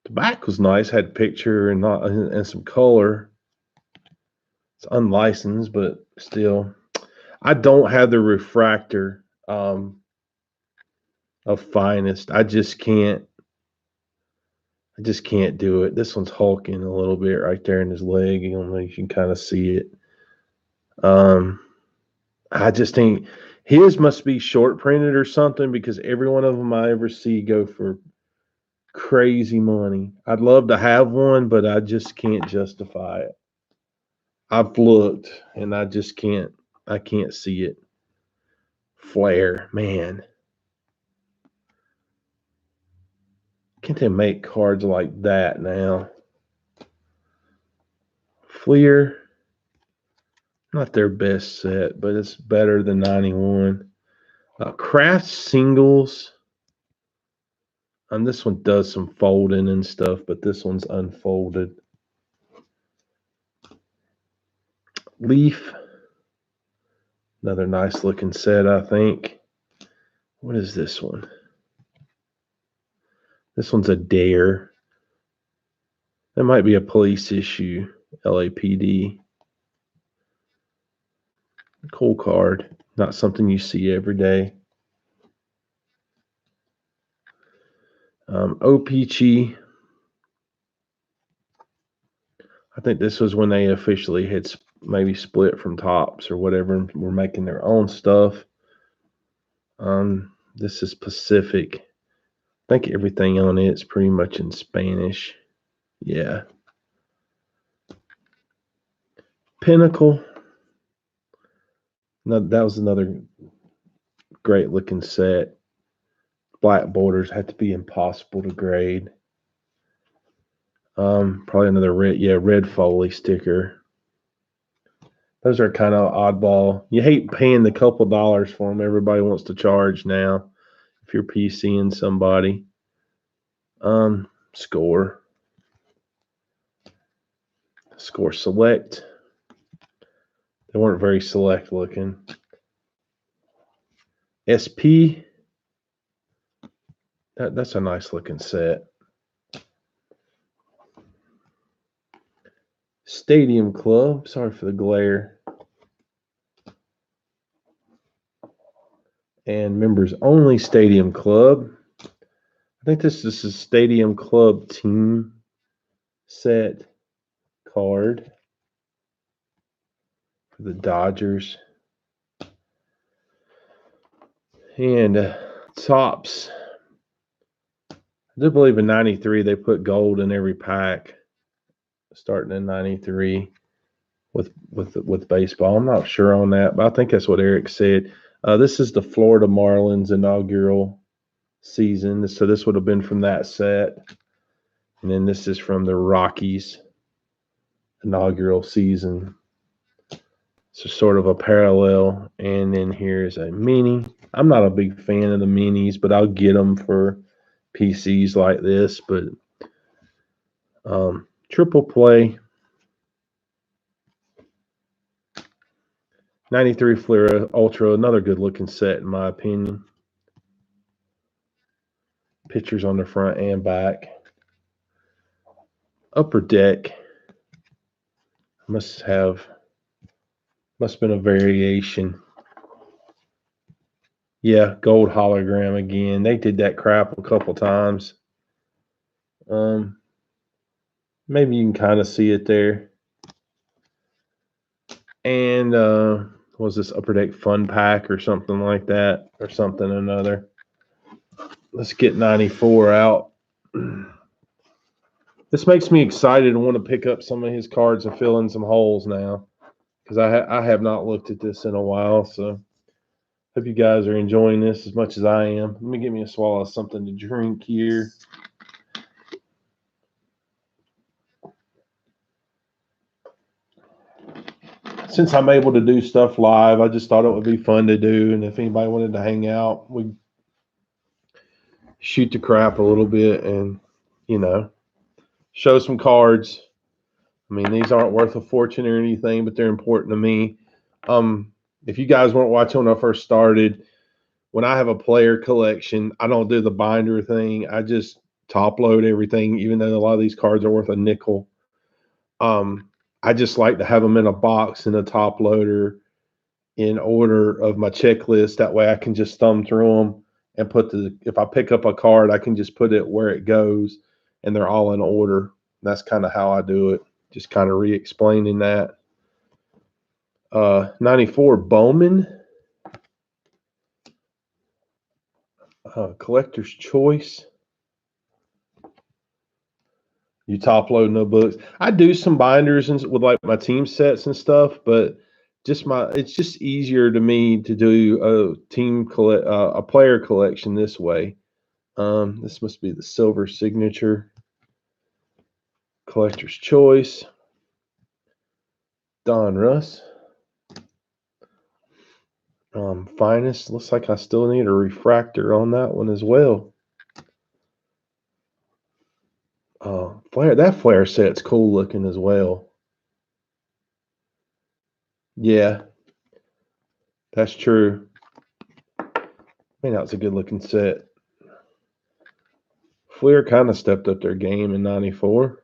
The back was nice, had picture and some color. It's unlicensed, but still. I don't have the refractor of Finest. I just can't do it. This one's hulking a little bit right there in his leg. You can kind of see it. I just think his must be short printed or something because every one of them I ever see go for crazy money. I'd love to have one, but I just can't justify it. I've looked and I just can't. I can't see it. Flair, man. Can't they make cards like that now? Fleer, not their best set, but it's better than 91. Craft singles. This one does some folding and stuff, but this one's unfolded. Leaf. Another nice looking set, I think. What is this one? This one's a Dare. That might be a police issue. LAPD. Cool card. Not something you see every day. O-Pee-Chee. I think this was when they officially had maybe split from Tops or whatever and were making their own stuff. This is Pacific. I think everything on it's pretty much in Spanish. Yeah. Pinnacle. No, that was another great looking set. Black borders had to be impossible to grade. Probably another red Foley sticker. Those are kind of oddball. You hate paying the couple dollars for them. Everybody wants to charge now if you're PCing somebody. Score select. They weren't very select looking. SP. That's a nice looking set. Stadium Club. Sorry for the glare. And members only Stadium Club. I think this is a Stadium Club team set card for the Dodgers. And tops. I do believe in 93 they put gold in every pack, starting in 93 with baseball. I'm not sure on that, but I think that's what Eric said. This is the Florida Marlins inaugural season, so this would have been from that set. And then this is from the Rockies inaugural season. So sort of a parallel. And then here's a mini. I'm not a big fan of the minis, but I'll get them for PCs like this. But triple play. 93 Fleer Ultra, another good looking set in my opinion. Pictures on the front and back. Upper deck. Must have been a variation. Yeah, gold hologram again. They did that crap a couple times. Maybe you can kind of see it there. And was this Upper Deck Fun Pack or something like that, or something another? Let's get 94 out. This makes me excited and want to pick up some of his cards and fill in some holes now, because I have not looked at this in a while. So hope you guys are enjoying this as much as I am. Let me get me a swallow of something to drink here. Since I'm able to do stuff live, I just thought it would be fun to do. And if anybody wanted to hang out, we'd shoot the crap a little bit and, show some cards. I mean, these aren't worth a fortune or anything, but they're important to me. If you guys weren't watching when I first started, when I have a player collection, I don't do the binder thing. I just top load everything, even though a lot of these cards are worth a nickel. I just like to have them in a box in a top loader in order of my checklist. That way I can just thumb through them and if I pick up a card, I can just put it where it goes and they're all in order. That's kind of how I do it. Just kind of re-explaining that. 94 Bowman. Collector's Choice. You top load no books. I do some binders with like my team sets and stuff, but it's just easier to me to do a player collection this way. This must be the Silver Signature. Collector's Choice. Don Russ. Finest. Looks like I still need a refractor on that one as well. That flare set's cool looking as well. Yeah, that's true. Man, that was a good looking set. Fleer kind of stepped up their game in 94.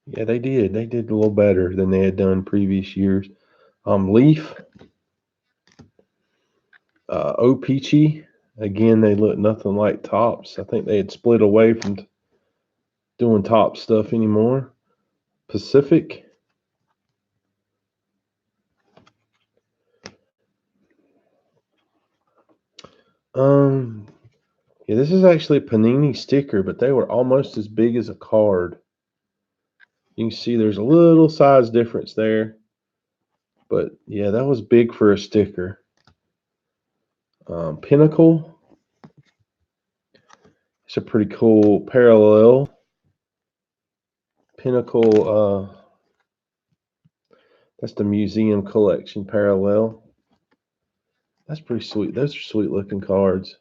Yeah, they did. They did a little better than they had done previous years. Leaf. O-Peachy. Again, they look nothing like tops. I think they had split away from doing top stuff anymore. Pacific. Yeah, this is actually a Panini sticker, but they were almost as big as a card. You can see there's a little size difference there. But yeah, that was big for a sticker. Pinnacle. It's a pretty cool parallel. Pinnacle That's the museum collection parallel. That's pretty sweet. Those are sweet looking cards.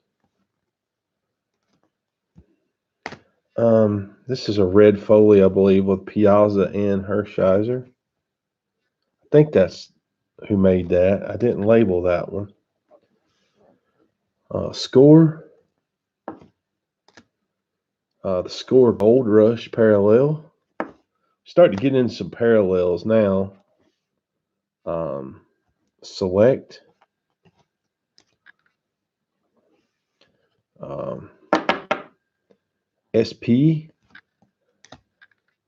This is a red foley, I believe, with Piazza and Hershiser. I think that's who made that. I didn't label that one. Score. The Score Gold Rush parallel. Starting to get into some parallels now. Select. SP.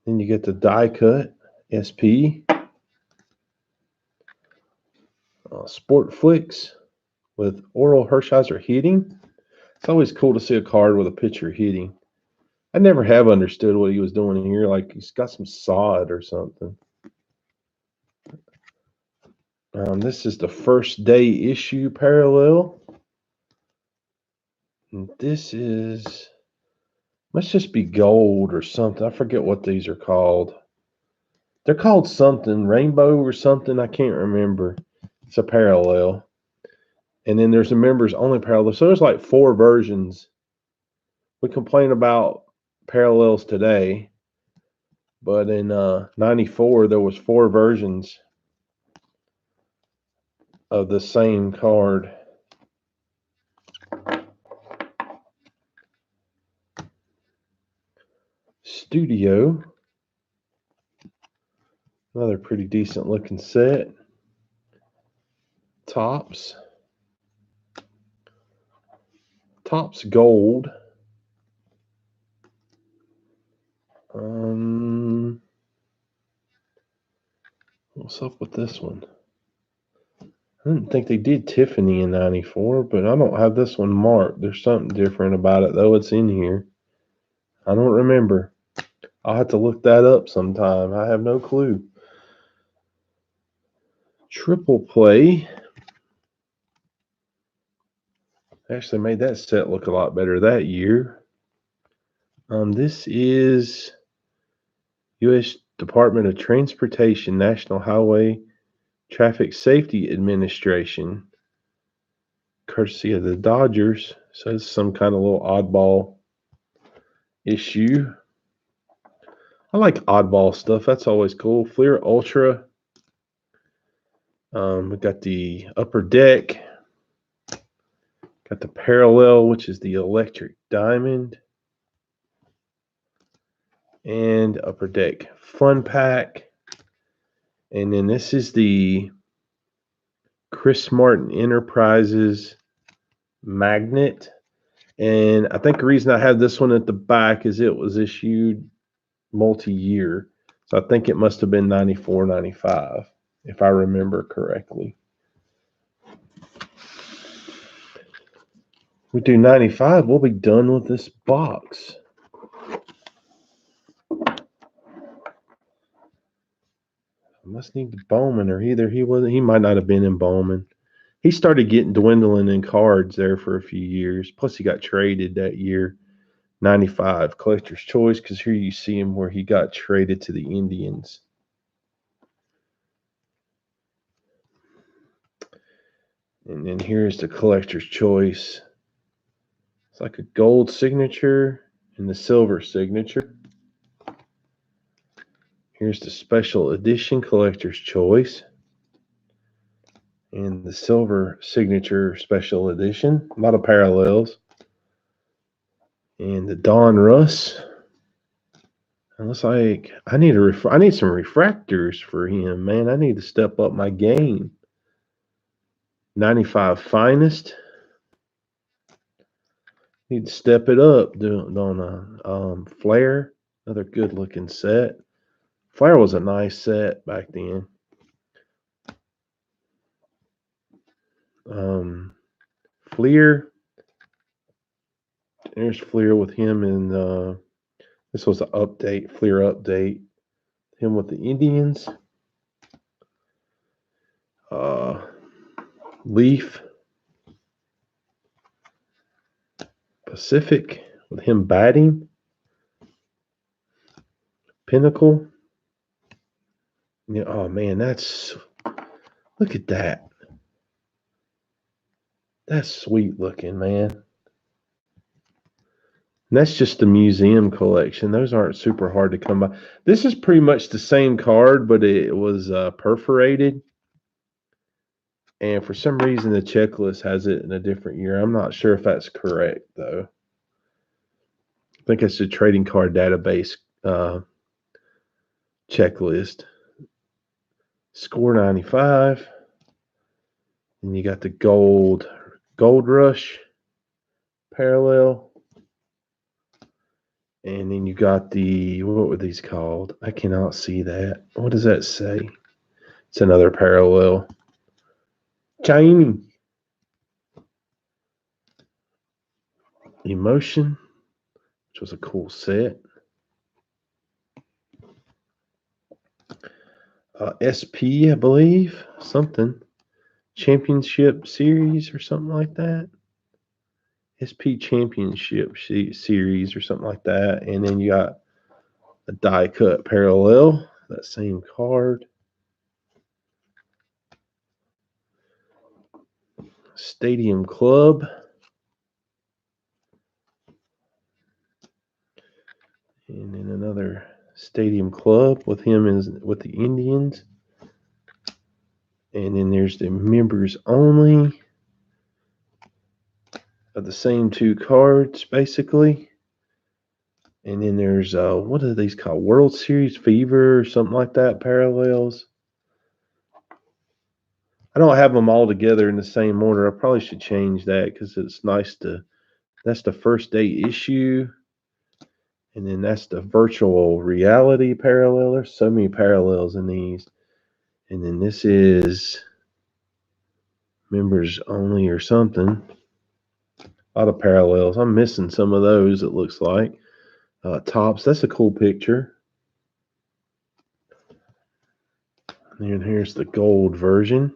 Then you get the die cut SP. Sport Flicks with Orel Hershiser hitting. It's always cool to see a card with a pitcher hitting. I never have understood what he was doing here. Like he's got some sod or something. This is the first day issue parallel. And this is, must just be gold or something. I forget what these are called. They're called something, rainbow or something. I can't remember. It's a parallel. And then there's a members only parallel. So there's like 4 versions. We complain about parallels today, but in 94 there was 4 versions of the same card. Studio. Another pretty decent looking set. Topps. Topps gold. What's up with this one? I didn't think they did Tiffany in 94, but I don't have this one marked. There's something different about it, though. It's in here. I don't remember. I'll have to look that up sometime. I have no clue. Triple Play. Actually made that set look a lot better that year. This is U.S. Department of Transportation, National Highway Traffic Safety Administration, courtesy of the Dodgers. So it's some kind of little oddball issue. I like oddball stuff. That's always cool. Fleer Ultra. We got the Upper Deck. Got the Parallel, which is the Electric Diamond. And Upper Deck Fun Pack. And then this is the Chris Martin Enterprises Magnet. And I think the reason I have this one at the back is it was issued multi-year. So I think it must have been 94, 95, if I remember correctly. We do 95, we'll be done with this box. I must need the Bowman, or either he might not have been in Bowman. He started getting dwindling in cards there for a few years. Plus, he got traded that year. 95 Collector's Choice, because here you see him where he got traded to the Indians. And then here's the Collector's Choice. It's like a gold signature and the silver signature. Here's the special edition Collector's Choice and the silver signature special edition. A lot of parallels. And the Don Russ. It looks like I need some refractors for him, man. I need to step up my game. 95 Finest. Need to step it up, don't I? Flair, another good looking set. Flair was a nice set back then. Fleer. There's Fleer with him in this was an update, Fleer update. Him with the Indians. Leaf. Pacific with him batting. Pinnacle. Yeah, oh man, look at that. That's sweet looking, man. And that's just the museum collection. Those aren't super hard to come by. This is pretty much the same card, but it was perforated. And for some reason, the checklist has it in a different year. I'm not sure if that's correct, though. I think it's the trading card database checklist. Score 95. And you got the gold rush parallel. And then you got what were these called? I cannot see that. What does that say? It's another parallel. Shiny. Emotion, which was a cool set. SP, I believe. Something. Championship Series or something like that. SP Championship Series or something like that. And then you got a die cut parallel, that same card. Stadium Club. And then another Stadium Club with him with the Indians. And then there's the members only of the same two cards, basically. And then there's what are these called? World Series Fever or something like that, parallels. I don't have them all together in the same order. I probably should change that because it's nice that's the first day issue. And then that's the virtual reality parallel. There's so many parallels in these. And then this is members only or something. A lot of parallels. I'm missing some of those, it looks like. Tops, that's a cool picture. And here's the gold version.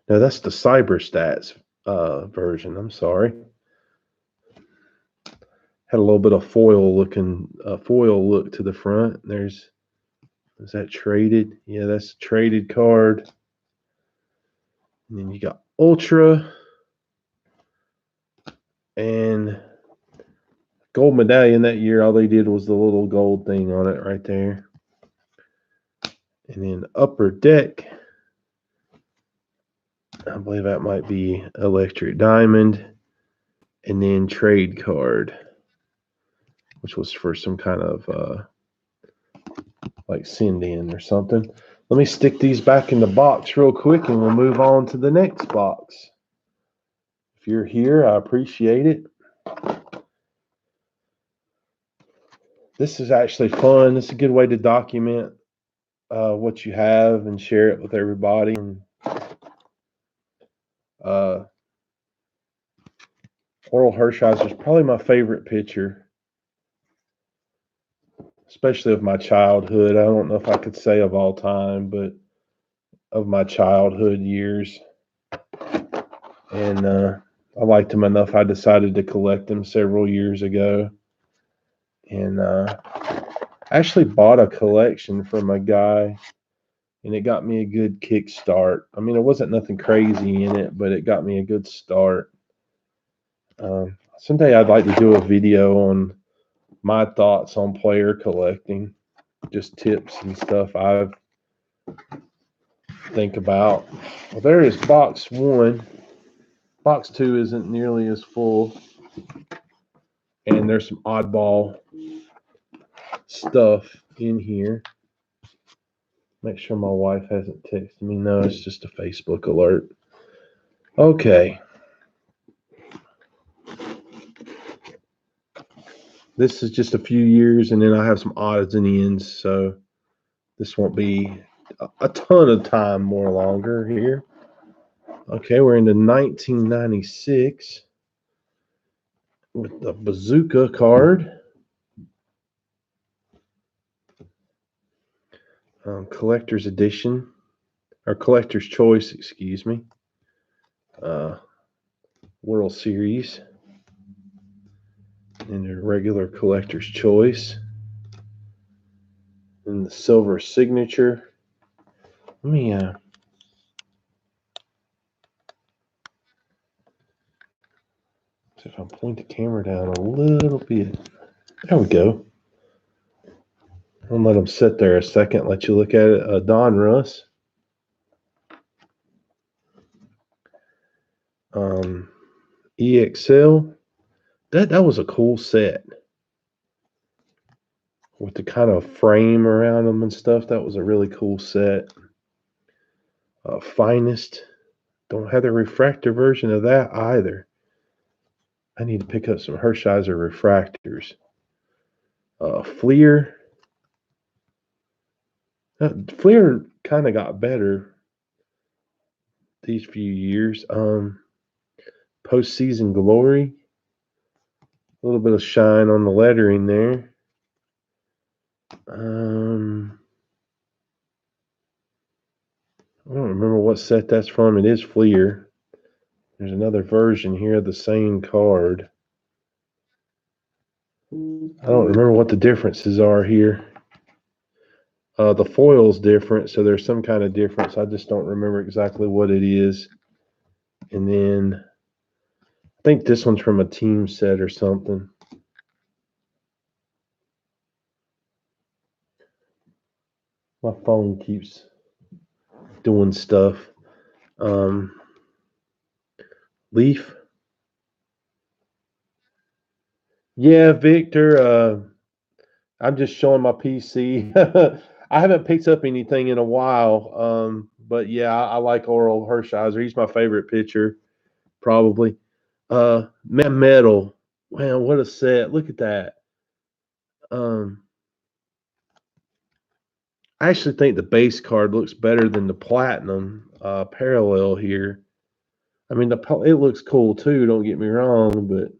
No, that's the Cyber Stats version. I'm sorry. Had a little bit of foil look to the front. Is that traded? Yeah, that's a traded card. And then you got Ultra and gold medallion that year. All they did was the little gold thing on it right there. And then Upper Deck. I believe that might be Electric Diamond. And then Trade Card, which was for some kind of like send in or something. Let me stick these back in the box real quick and we'll move on to the next box. If you're here, I appreciate it. This is actually fun. It's a good way to document what you have and share it with everybody. And, Orel Hershiser is probably my favorite pitcher, especially of my childhood. I don't know if I could say of all time, but of my childhood years. And I liked him enough. I decided to collect him several years ago. And I actually bought a collection from a guy, and it got me a good kickstart. I mean, it wasn't nothing crazy in it, but it got me a good start. Someday I'd like to do a video on my thoughts on player collecting, just tips and stuff I think about. Well, there is box one. Box two isn't nearly as full, and there's some oddball stuff in here. Make sure my wife hasn't texted me. No, it's just a Facebook alert. Okay. This is just a few years, and then I have some odds and ends, so this won't be a ton of time more longer here. Okay, we're into 1996 with the Bazooka card. Collector's edition, or collector's choice, excuse me. World Series. And your regular collector's choice. And the silver signature. Let me see if I point the camera down a little bit. There we go. I'll let them sit there a second, let you look at it. Don Russ. EXL. That was a cool set. With the kind of frame around them and stuff. That was a really cool set. Finest. Don't have the refractor version of that either. I need to pick up some Hershiser refractors. Fleer. Fleer kind of got better these few years. Postseason Glory. A little bit of shine on the lettering there. I don't remember what set that's from. It is Fleer. There's another version here of the same card. I don't remember what the differences are here. The foil's different, so there's some kind of difference. I just don't remember exactly what it is. And then I think this one's from a team set or something. My phone keeps doing stuff. Leaf. Yeah, Victor. I'm just showing my PC. I haven't picked up anything in a while. But yeah, I like Orel Hershiser. He's my favorite pitcher, probably. Metal. Man, what a set. Look at that. I actually think the base card looks better than the platinum parallel here. I mean, it looks cool too. Don't get me wrong, but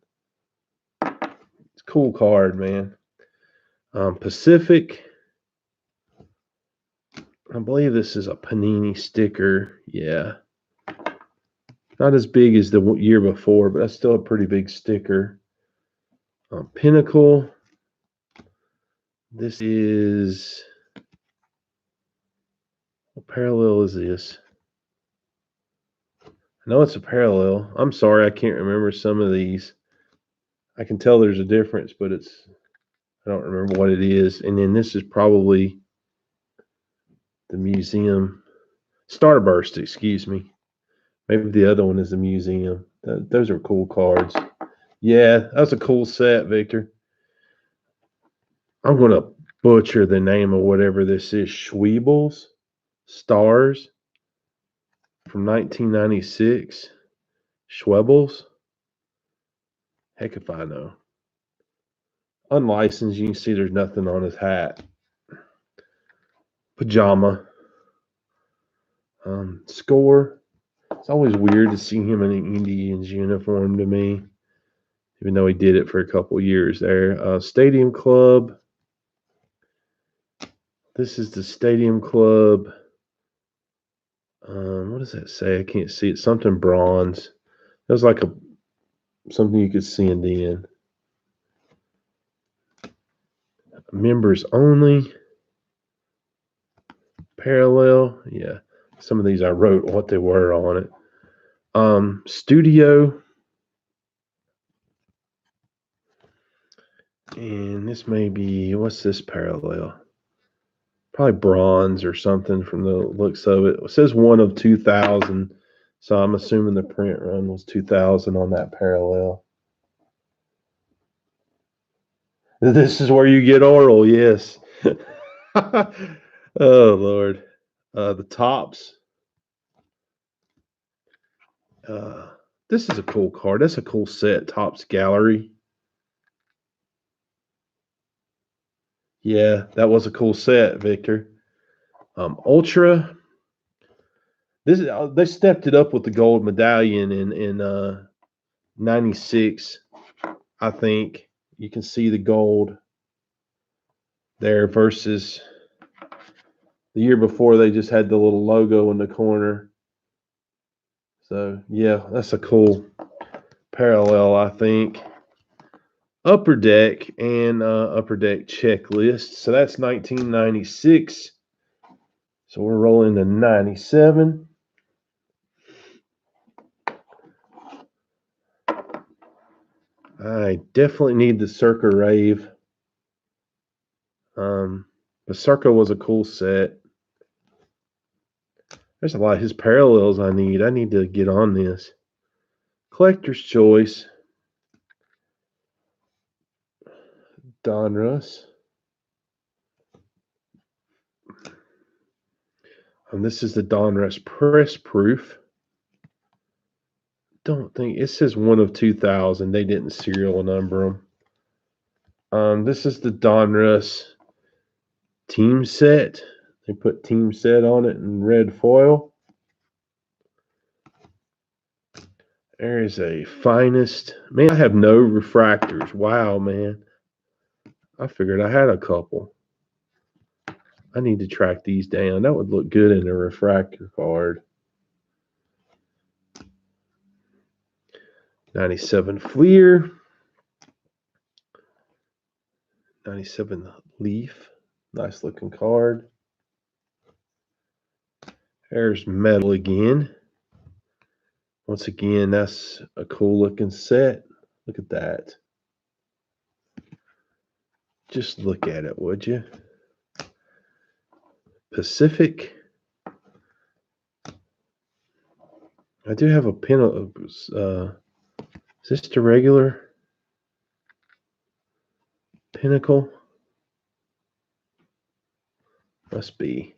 it's a cool card, man. Pacific. I believe this is a Panini sticker. Yeah. Not as big as the year before, but that's still a pretty big sticker. Pinnacle. This is. What parallel is this? I know it's a parallel. I'm sorry, I can't remember some of these. I can tell there's a difference, but I don't remember what it is. And then this is probably the museum. Starburst, excuse me. Maybe the other one is the museum. Those are cool cards. Yeah, that's a cool set, Victor. I'm going to butcher the name of whatever this is. Schweebels Stars from 1996. Schwebels. Heck if I know. Unlicensed, you can see there's nothing on his hat. Pajama. Score. It's always weird to see him in an Indians uniform to me, even though he did it for a couple years there. Stadium Club. This is the Stadium Club. What does that say? I can't see it. Something bronze. It was like something you could see in the end. Members only. Parallel. Yeah. Some of these I wrote what they were on it. Studio. And this may be, what's this parallel? Probably bronze or something from the looks of it. It says 1 of 2,000. So I'm assuming the print run was 2,000 on that parallel. This is where you get Orel, yes. Oh, Lord. The tops. This is a cool card. That's a cool set. Tops Gallery. Yeah, that was a cool set, Victor. Ultra. They stepped it up with the gold medallion in 96, I think. You can see the gold there versus the year before they just had the little logo in the corner. So, yeah, that's a cool parallel, I think. Upper Deck and Upper Deck checklist. So that's 1996. So we're rolling to 97. I definitely need the Circa Rave. The Circa was a cool set. There's a lot of his parallels I need. I need to get on this. Collector's Choice. Donruss. And this is the Donruss Press Proof. Don't think it says 1 of 2000. They didn't serial number them. This is the Donruss Team Set. They put Team Set on it in red foil. There is a Finest. Man, I have no refractors. Wow, man. I figured I had a couple. I need to track these down. That would look good in a refractor card. 97 Fleer. 97 Leaf. Nice looking card. There's Metal again. Once again, that's a cool looking set. Look at that. Just look at it, would you? Pacific. I do have a pin. Is this the regular Pinnacle? Must be.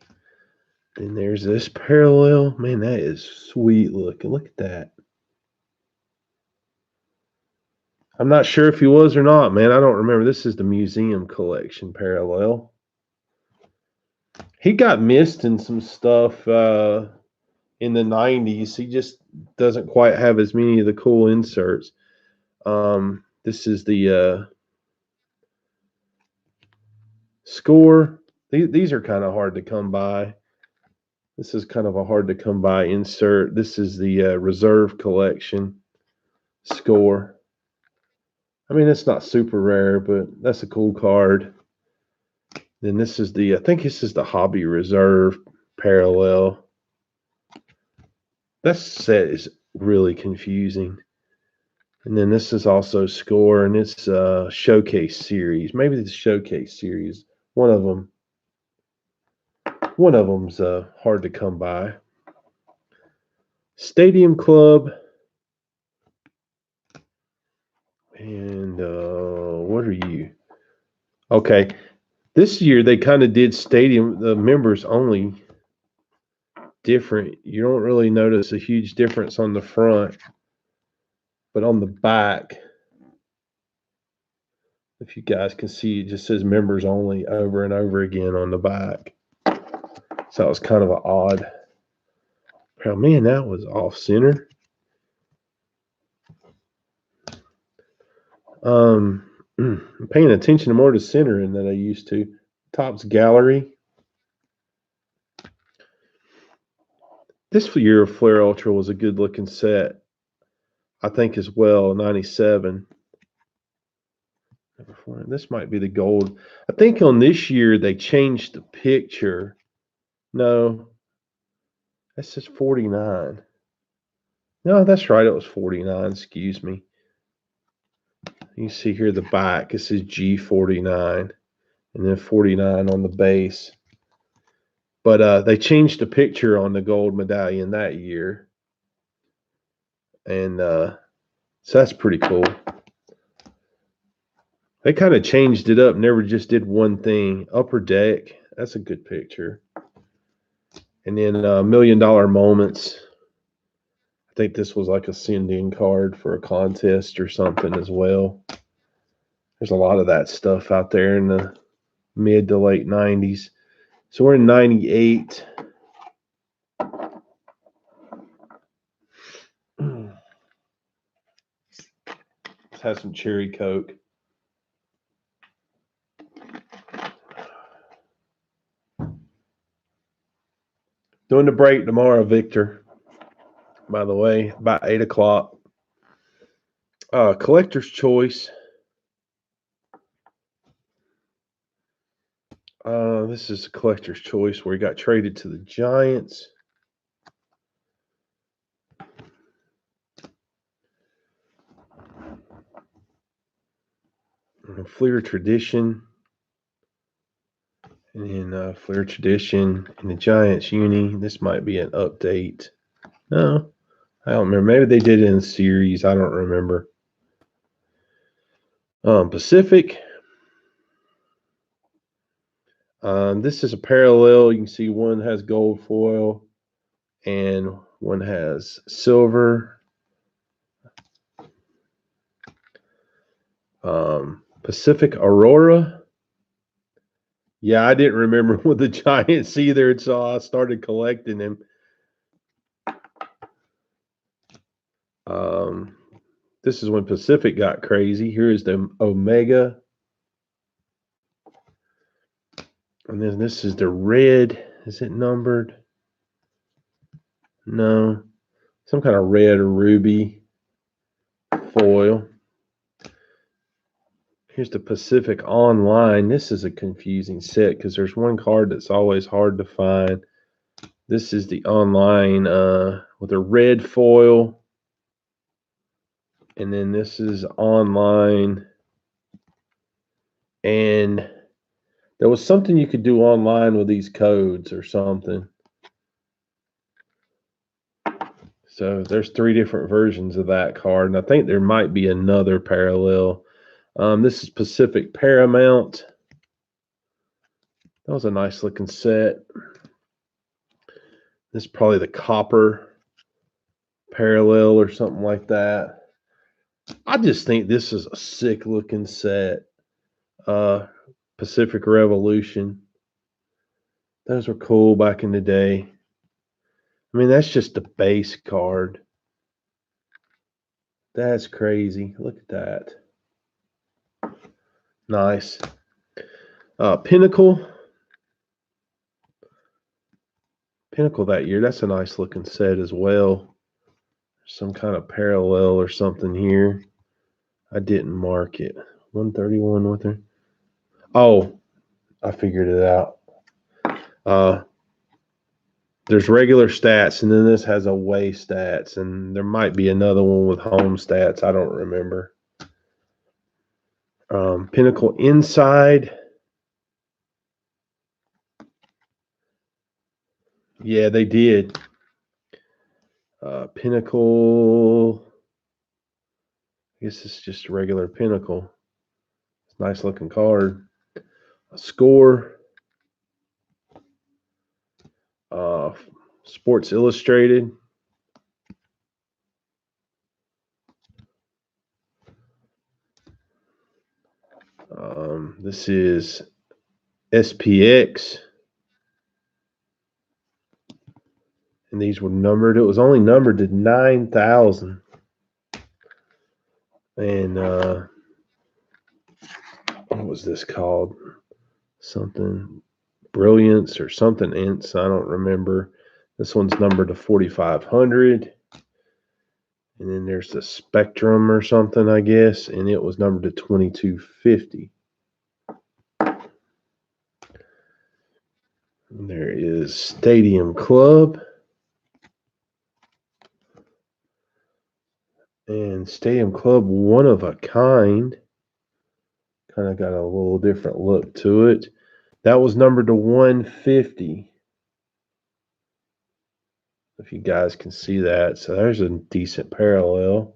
Then there's this parallel. Man, that is sweet looking. Look at that. I'm not sure if he was or not, man. I don't remember. This is the museum collection parallel. He got missed in some stuff in the 90s. He just doesn't quite have as many of the cool inserts. This is the Score. These are kind of hard to come by. This is kind of a hard to come by insert. This is the Reserve Collection Score. I mean, it's not super rare, but that's a cool card. Then this is the, I think this is the Hobby Reserve parallel. That set is really confusing. And then this is also Score, and it's Showcase Series. Maybe the Showcase Series. One of them. One of them's hard to come by. Stadium Club. And what are you? Okay. This year they kind of did stadium, the members only different. You don't really notice a huge difference on the front, but on the back, if you guys can see, it just says members only over and over again on the back. So it was kind of an odd. Oh man, that was off center. I'm paying attention more to centering than I used to. Topps Gallery. This year of Flair Ultra was a good looking set, I think, as well. 97. This might be the gold. I think on this year they changed the picture. No, that says 49. No, that's right. It was 49. Excuse me. You see here the back. It says G49, and then 49 on the base. But they changed the picture on the gold medallion that year, and so that's pretty cool. They kind of changed it up. Never just did one thing. Upper Deck. That's a good picture. And then $1 Million Moments. I think this was like a send-in card for a contest or something as well. There's a lot of that stuff out there in the mid to late 90s. So we're in 98. Let's have some cherry Coke. Doing the break tomorrow, Victor. By the way, about 8 o'clock. Collector's Choice. This is a collector's choice where he got traded to the Giants. Fleer Tradition. And then Fleer Tradition and the Giants uni. This might be an update. No, I don't remember. Maybe they did it in series. I don't remember. Pacific. This is a parallel. You can see one has gold foil and one has silver. Pacific Aurora. Yeah, I didn't remember with the Giants either, so I started collecting them. This is when Pacific got crazy. Here is the Omega. And then this is the red. Is it numbered? No. Some kind of red or ruby foil. Here's the Pacific Online. This is a confusing set because there's one card that's always hard to find. This is the online with a red foil. And then this is online. And there was something you could do online with these codes or something. So there's 3 different versions of that card. And I think there might be another parallel. This is Pacific Paramount. That was a nice looking set. This is probably the copper parallel or something like that. I just think this is a sick looking set. Pacific Revolution. Those were cool back in the day. I mean, that's just the base card. That's crazy. Look at that. Nice. Pinnacle. Pinnacle that year. That's a nice looking set as well. Some kind of parallel or something here. I didn't mark it. 131 with her. Oh, I figured it out. There's regular stats, and then this has away stats, and there might be another one with home stats. I don't remember. Pinnacle Inside. Yeah, they did. Pinnacle. I guess it's just a regular Pinnacle. It's a nice looking card. A Score. Sports Illustrated. This is SPX. And these were numbered. It was only numbered to 9,000. And what was this called? Something Brilliance or something Ints. I don't remember. This one's numbered to 4,500. And then there's the Spectrum or something, I guess, and it was numbered to 2,250. And there is Stadium Club. And Stadium Club, one of a kind. Kind of got a little different look to it. That was numbered to 150. If you guys can see that. So there's a decent parallel.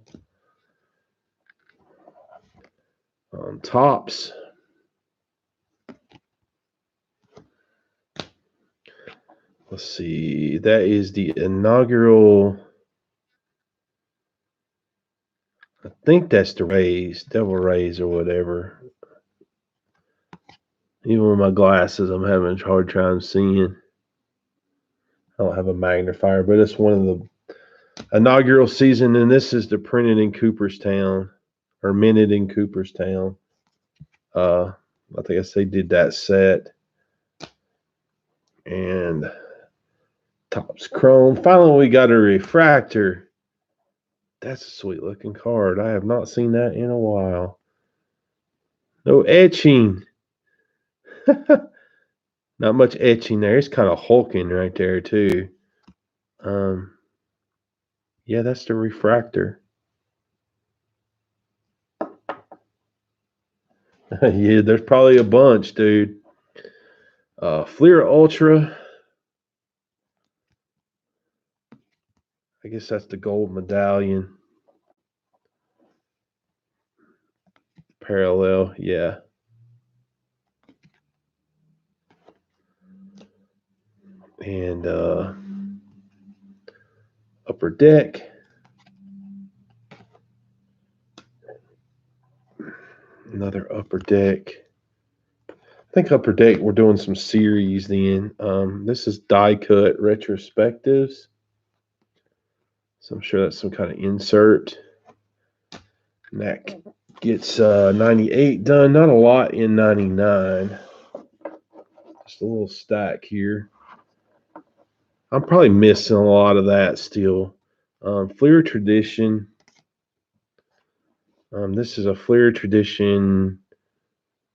Tops. Let's see. That is the inaugural. I think that's the Rays, Devil Rays or whatever. Even with my glasses, I'm having a hard time seeing. I don't have a magnifier, but it's one of the inaugural season, and this is the printed in Cooperstown or minted in Cooperstown. I think they did that set. And Topps Chrome. Finally, we got a refractor. That's a sweet looking card. I have not seen that in a while. No etching. Not much etching there. It's kind of hulking right there too. Yeah, that's the refractor. Yeah, there's probably a bunch, dude. Fleer Ultra. I guess that's the gold medallion. Parallel, yeah. And upper deck. Another upper deck. I think upper deck we're doing some series then. This is die cut retrospectives. So I'm sure that's some kind of insert. And that gets 98 done. Not a lot in 99. Just a little stack here. I'm probably missing a lot of that still. Fleer Tradition. This is a Fleer Tradition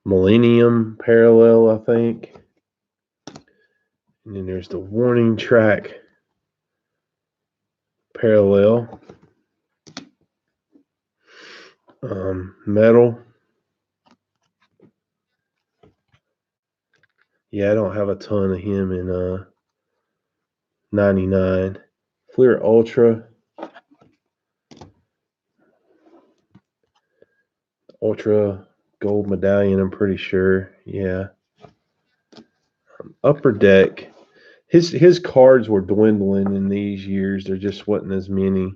Millennium Parallel, I think. And then there's the Warning Track Parallel. Metal. Yeah, I don't have a ton of him in 99. Fleer Ultra. Ultra gold medallion, I'm pretty sure. Yeah. Upper deck. His cards were dwindling in these years. There just wasn't as many.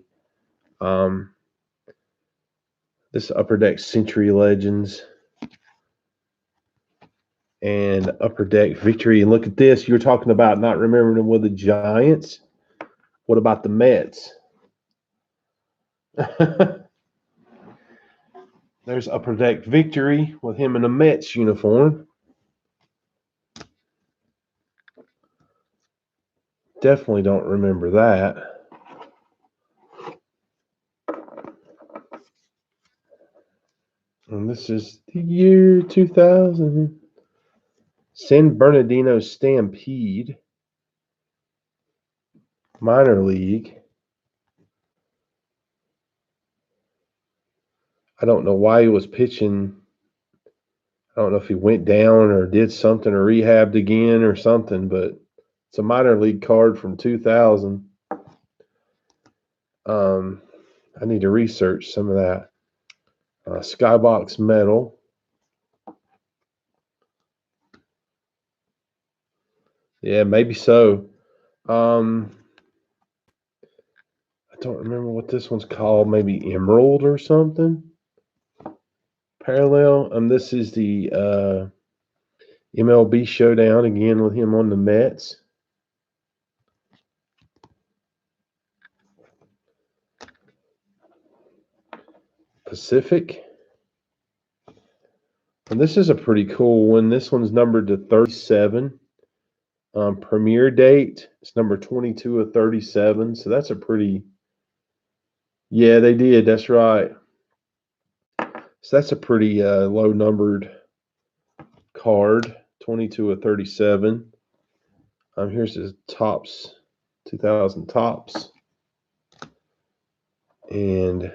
This upper deck Century Legends and upper deck Victory. And look at this. You were talking about not remembering them with the Giants. What about the Mets? There's upper deck Victory with him in a Mets uniform. Definitely don't remember that. And this is the year 2000. San Bernardino Stampede. Minor League. I don't know why he was pitching. I don't know if he went down or did something or rehabbed again or something, but it's a minor league card from 2000. I need to research some of that. Skybox Metal. Yeah, maybe so. I don't remember what this one's called. Maybe Emerald or something. Parallel. This is the MLB Showdown again with him on the Mets. Pacific. And this is a pretty cool one. This one's numbered to 37. Premiere date, it's number 22 of 37. So that's a pretty, yeah, they did. That's right. So that's a pretty low numbered card, 22 of 37. Here's his tops, 2000 tops. And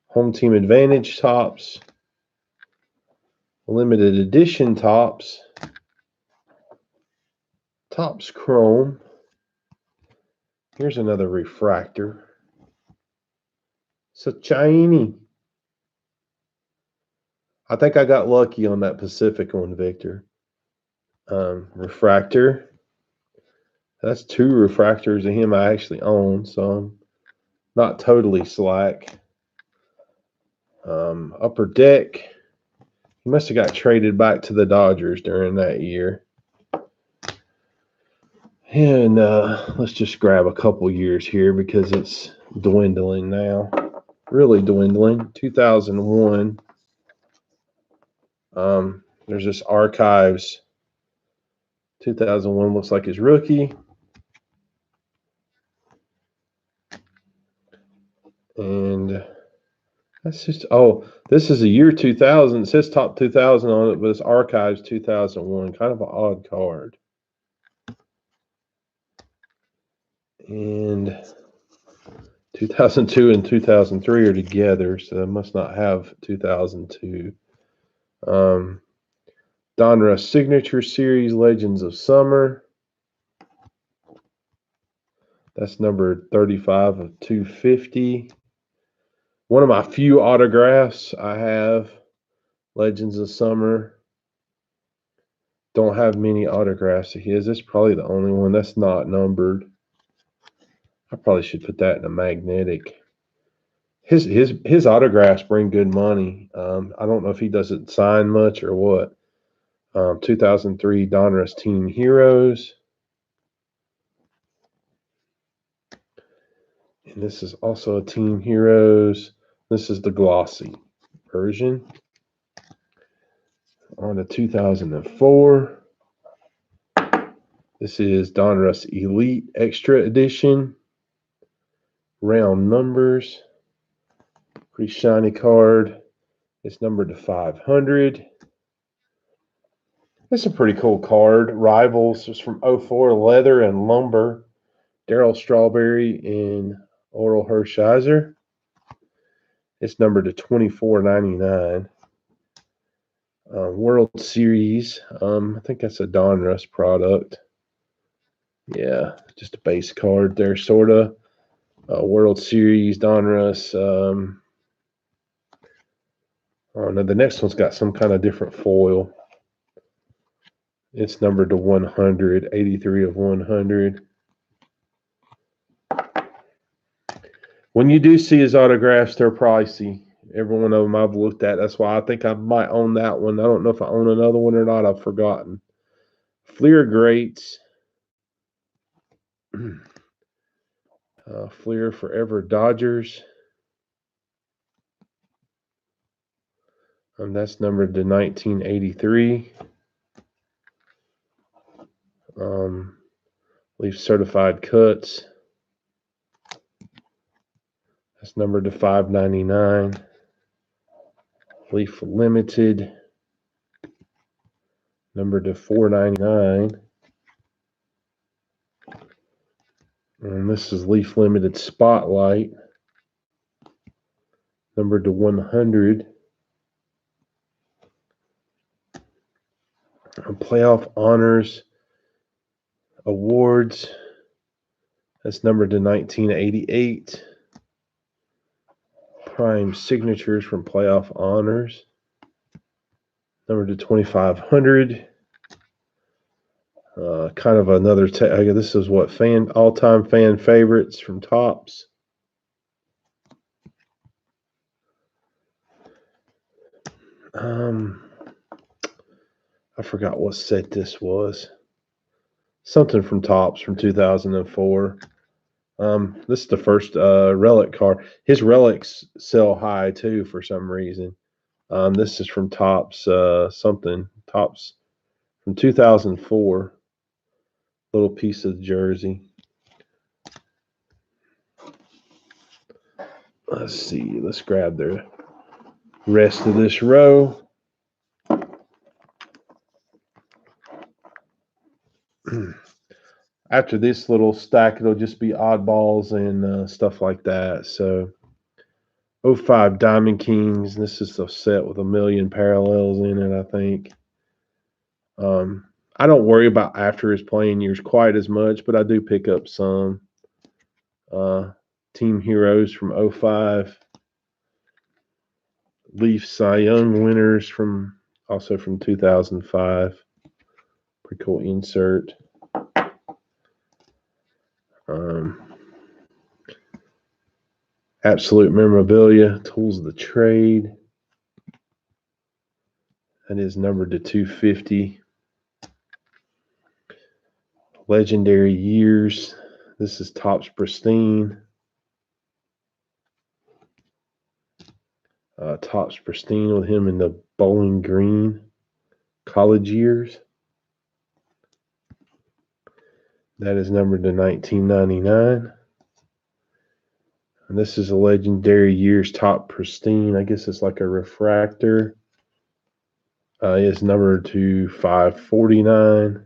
home team advantage tops. Limited edition tops. Tops chrome. Here's another refractor. So shiny. I think I got lucky on that Pacific one, Victor. Refractor. That's 2 refractors of him I actually own, so I'm not totally slack. Upper deck. He must have got traded back to the Dodgers during that year. And let's just grab a couple years here because it's dwindling now. Really dwindling. 2001. There's this Archives. 2001 looks like his rookie. And that's just, this is a year 2000. It says top 2000 on it, but it's Archives 2001. Kind of an odd card. And 2002 and 2003 are together, so I must not have 2002. Donruss Signature Series Legends of Summer. That's number 35 of 250. One of my few autographs I have, Legends of Summer. Don't have many autographs of his. That's probably the only one that's not numbered. I probably should put that in a magnetic. His autographs bring good money. I don't know if he doesn't sign much or what. 2003 Donruss Team Heroes. And this is also a Team Heroes. This is the glossy version. On to 2004. This is Donruss Elite Extra Edition. Round numbers. Pretty shiny card. It's numbered to 500. It's a pretty cool card. Rivals was from 04, Leather and Lumber. Darryl Strawberry and Orel Hershiser. It's numbered to 24.99. World Series. I think that's a Donruss product. Yeah, just a base card there, sort of. World Series, Donruss. Oh no, the next one's got some kind of different foil. It's numbered to 100, 83 of 100. When you do see his autographs, they're pricey. Every one of them I've looked at. That's why I think I might own that one. I don't know if I own another one or not. I've forgotten. Fleer Greats. Fleer Forever Dodgers. That's numbered to 1983. Leaf Certified Cuts. That's numbered to 599. Leaf Limited. Numbered to 499. And this is Leaf Limited Spotlight. Numbered to 100. Playoff Honors Awards. That's numbered to 1988. Prime Signatures from Playoff Honors. Numbered to 2500. Kind of another tag. This is what all-time fan favorites from Topps. I forgot what set this was. Something from Topps from 2004. This is the first relic card. His relics sell high too for some reason. This is from Topps Topps from 2004. Little piece of the jersey. Let's see. Let's grab the rest of this row. After this little stack, it'll just be oddballs and stuff like that. So 05 Diamond Kings. This is a set with a million parallels in it, I think. I don't worry about after his playing years quite as much, but I do pick up some. Team Heroes from 05. Leaf Cy Young winners also from 2005. Pretty cool insert. Absolute Memorabilia, Tools of the Trade. That is numbered to 250. Legendary Years. This is Topps Pristine. Topps Pristine with him in the bowling green. College Years. That is numbered to 1999. And this is a Legendary Years Top Pristine. I guess it's like a refractor. It's numbered to 549.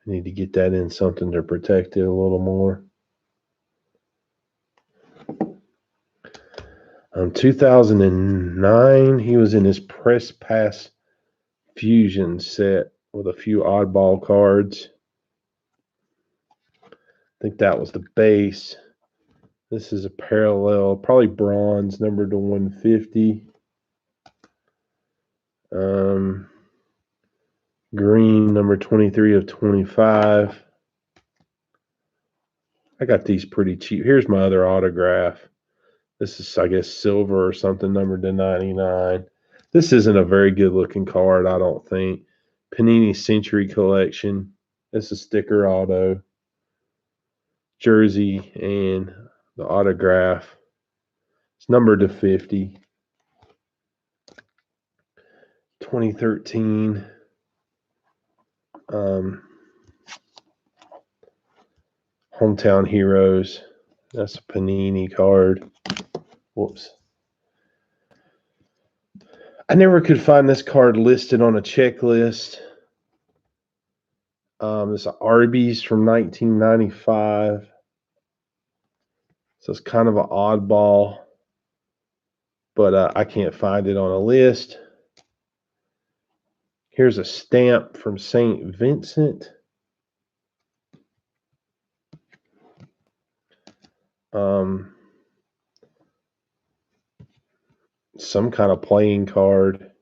Need to get that in something to protect it a little more. 2009, he was in his Press Pass Fusion set with a few oddball cards. I think that was the base. This is a parallel, probably bronze, numbered to 150. Green, number 23 of 25. I got these pretty cheap. Here's my other autograph. This is, I guess, silver or something, numbered to 99. This isn't a very good looking card, I don't think. Panini Century Collection. This is sticker auto. Jersey and the autograph. It's numbered to 50. 2013. Hometown Heroes. That's a Panini card. Whoops. I never could find this card listed on a checklist. It's an Arby's from 1995. So it's kind of an oddball, but I can't find it on a list. Here's a stamp from St. Vincent. Some kind of playing card.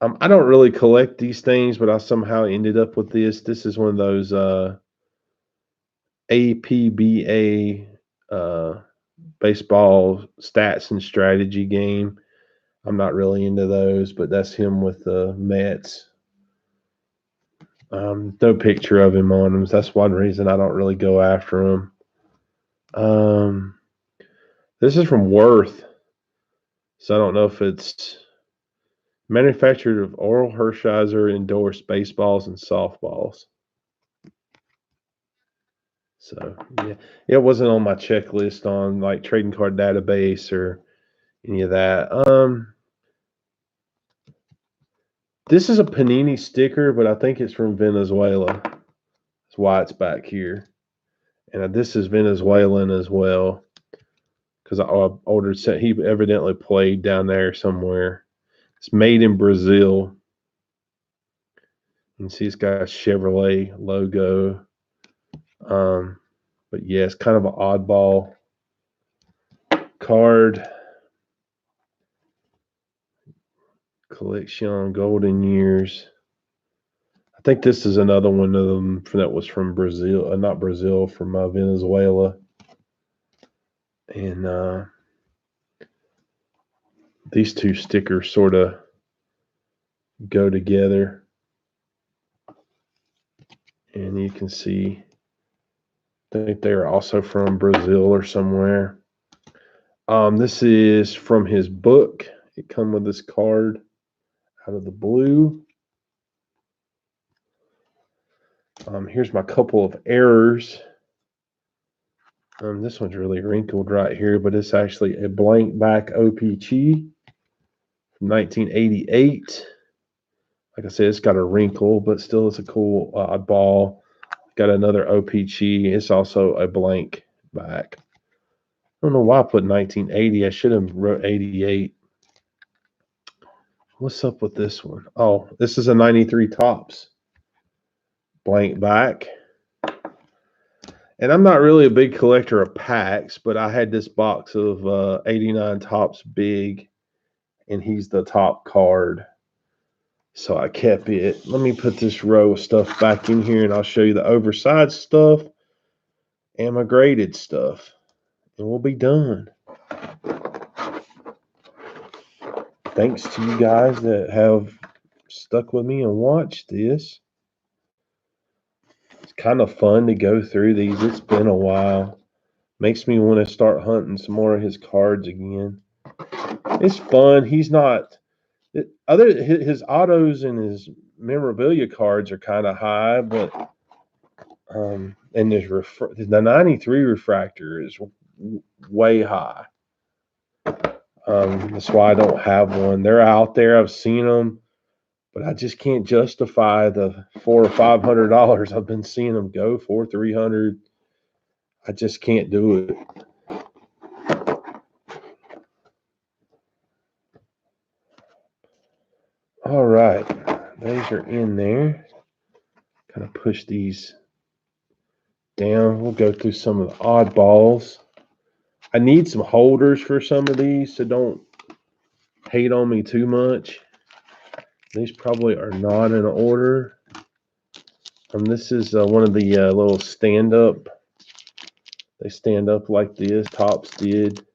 I don't really collect these things, but I somehow ended up with this. This is one of those APBA baseball stats and strategy game. I'm not really into those, but that's him with the Mets. No picture of him on them. That's one reason I don't really go after him. This is from Worth. So I don't know if it's manufactured of Orel, Hershiser endorsed baseballs and softballs. So yeah, it wasn't on my checklist on like trading card database or any of that. This is a Panini sticker, but I think it's from Venezuela. That's why it's back here. And this is Venezuelan as well, because I ordered. He evidently played down there somewhere. It's made in Brazil. You can see it's got a Chevrolet logo. But yeah, it's kind of an oddball card. Collection Golden Years. I think this is another one of them that was from Brazil, not Brazil, from Venezuela. And these two stickers sort of go together. And you can see, I think they're also from Brazil or somewhere. This is from his book. It comes with this card out of the blue. Here's my couple of errors. This one's really wrinkled right here, but it's actually a blank back OPG from 1988. Like I said, it's got a wrinkle, but still it's a cool oddball. Got another OPG. It's also a blank back. I don't know why I put 1980. I should have wrote 88. What's up with this one? Oh, this is a 93 Topps. Blank back. And I'm not really a big collector of packs, but I had this box of 89 Topps Big, and he's the top card. So I kept it. Let me put this row of stuff back in here, and I'll show you the oversized stuff and my graded stuff. And we'll be done. Thanks to you guys that have stuck with me and watched this. It's kind of fun to go through these. It's been a while. Makes me want to start hunting some more of his cards again. It's fun. He's not his autos and his memorabilia cards are kind of high, but and the 93 refractor is way high. That's why I don't have one. They're out there. I've seen them, but I just can't justify the $400 or $500 I've been seeing them go for, 300. I just can't do it. All right, those are in there. Kind of push these down. We'll go through some of the oddballs. I need some holders for some of these, so don't hate on me too much. These probably are not in order. This is one of the little stand-up. They stand up like this. Tops did.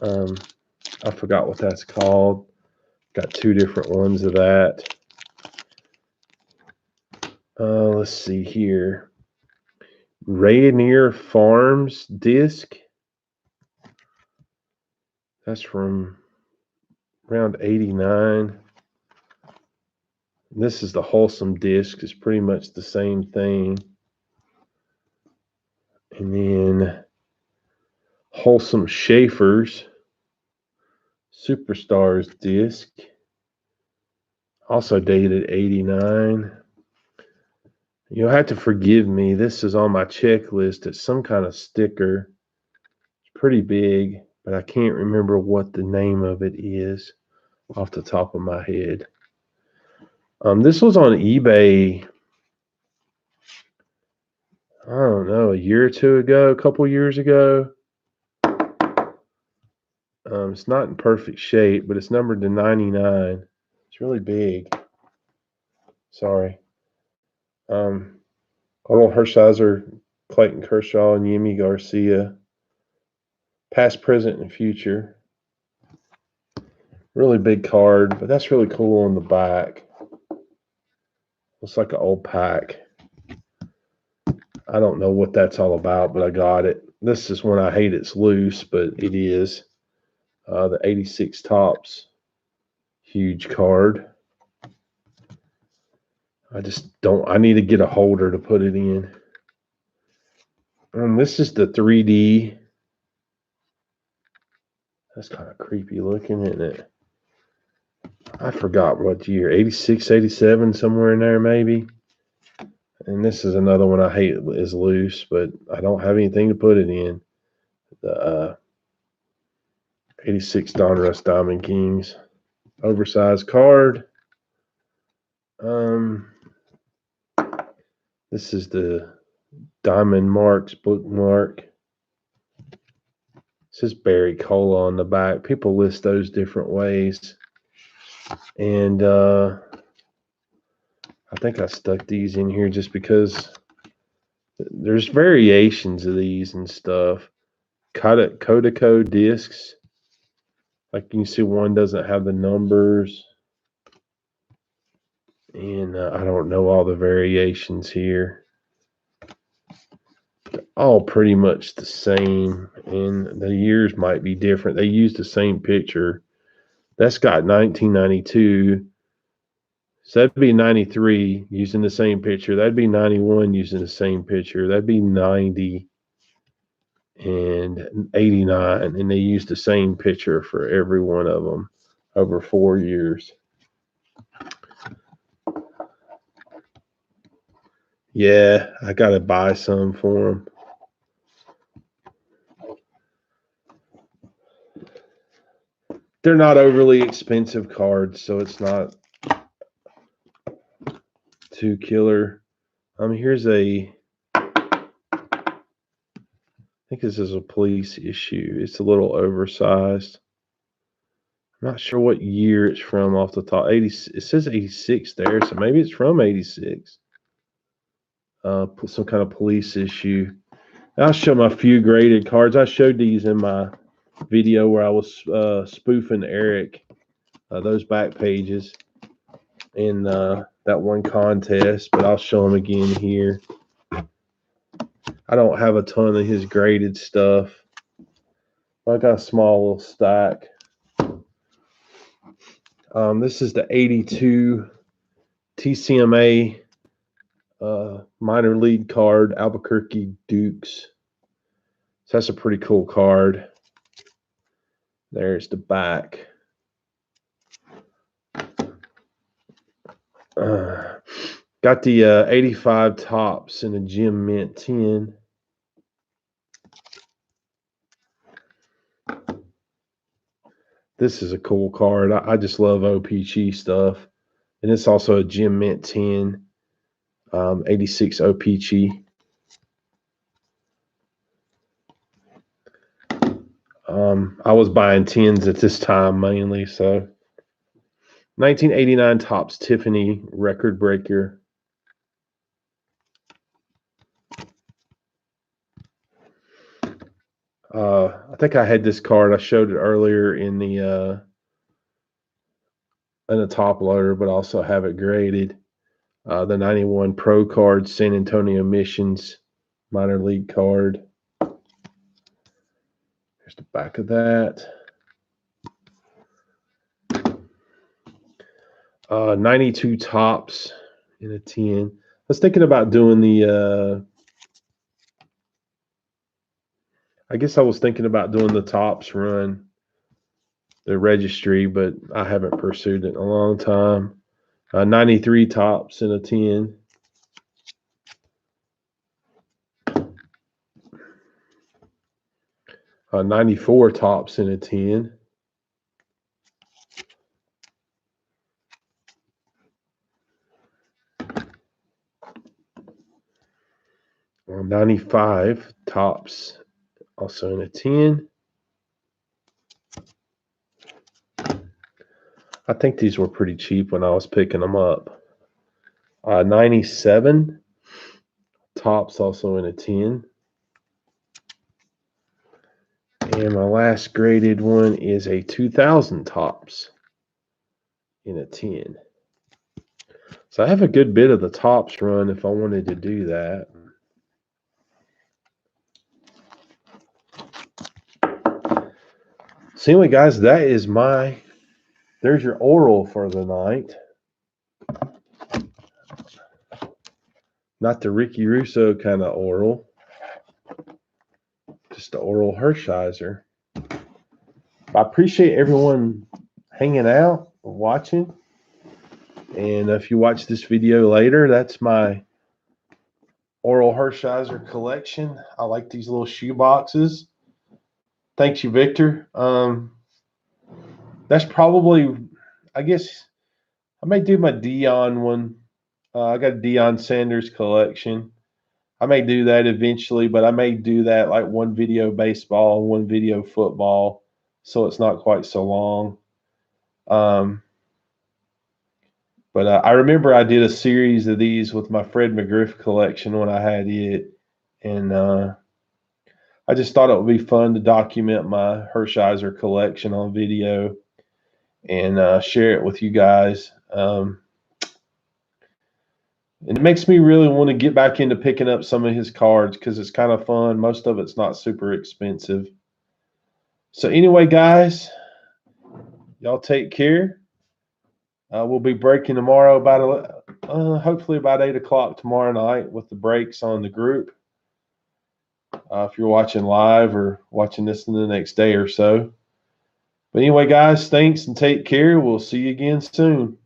I forgot what that's called. Got two different ones of that. Let's see here. Rainier Farms disc. That's from around 89. This is the Wholesome disc. It's pretty much the same thing. And then Wholesome Schaefer's Superstars disc. Also dated 89. You'll have to forgive me. This is on my checklist. It's some kind of sticker. It's pretty big, but I can't remember what the name of it is off the top of my head. This was on eBay, I don't know, a year or two ago, a couple years ago. It's not in perfect shape, but it's numbered to 99. It's really big. Sorry. Orel Hershiser, Clayton Kershaw, and Yimi Garcia. Past, present, and future. Really big card, but that's really cool on the back. Looks like an old pack. I don't know what that's all about, but I got it. This is one I hate. It's loose, but it is. The 86 Topps. Huge card. I just don't. I need to get a holder to put it in. This is the 3D. That's kind of creepy looking, isn't it? I forgot what year. 86, 87, somewhere in there maybe. And this is another one I hate is loose, but I don't have anything to put it in. The 86 Donruss Diamond Kings. Oversized card. This is the Diamond Marks bookmark. It says Barry Cola on the back. People list those different ways. And I think I stuck these in here just because there's variations of these and stuff. Kodaco discs. Like you can see, one doesn't have the numbers. And I don't know all the variations here. They're all pretty much the same. And the years might be different. They use the same picture. That's got 1992. So that'd be 93 using the same picture. That'd be 91 using the same picture. That'd be 90 and 89. And they use the same picture for every one of them over 4 years. Yeah, I got to buy some for them. They're not overly expensive cards, so it's not too killer. Here's I think this is a police issue. It's a little oversized. I'm not sure what year it's from off the top. It says 86 there, so maybe it's from 86. Some kind of police issue. I'll show my few graded cards. I showed these in my video where I was spoofing Eric, those back pages in that one contest, but I'll show them again here. I don't have a ton of his graded stuff. I got a small little stack. This is the 82 TCMA minor league card, Albuquerque Dukes. So that's a pretty cool card. There's the back. Got the 85 tops in a Gem Mint 10. This is a cool card. I just love OPG stuff. And it's also a Gem Mint 10, 86 OPG. I was buying 10s at this time mainly, so 1989 Topps Tiffany record breaker. I think I had this card. I showed it earlier in the top loader, but I also have it graded. The 91 Pro card, San Antonio Missions minor league card. Here's the back of that. 92 Topps in a 10. I was thinking about doing the I guess I was thinking about doing the Topps run, the registry, but I haven't pursued it in a long time. 93 Topps in a 10. 94 Topps in a 10. 95 Topps also in a 10. I think these were pretty cheap when I was picking them up. 97 Topps also in a 10. And my last graded one is a 2000 Topps in a 10. So I have a good bit of the Topps run if I wanted to do that. So anyway, guys, there's your Orel for the night. Not the Ricky Russo kind of Orel. Just the Orel Hershiser. I appreciate everyone hanging out, watching. And if you watch this video later, that's my Orel Hershiser collection. I like these little shoe boxes. Thanks you, Victor. That's probably, I guess, I may do my Deion one. I got a Deion Sanders collection. I may do that eventually, but I may do that like one video baseball, one video football, so it's not quite so long. But I remember I did a series of these with my Fred McGriff collection when I had it, and I just thought it would be fun to document my Hershiser collection on video and share it with you guys. And it makes me really want to get back into picking up some of his cards because it's kind of fun. Most of it's not super expensive. So anyway, guys, y'all take care. We'll be breaking tomorrow about hopefully about 8 o'clock tomorrow night with the breaks on the group. If you're watching live or watching this in the next day or so. But anyway, guys, thanks and take care. We'll see you again soon.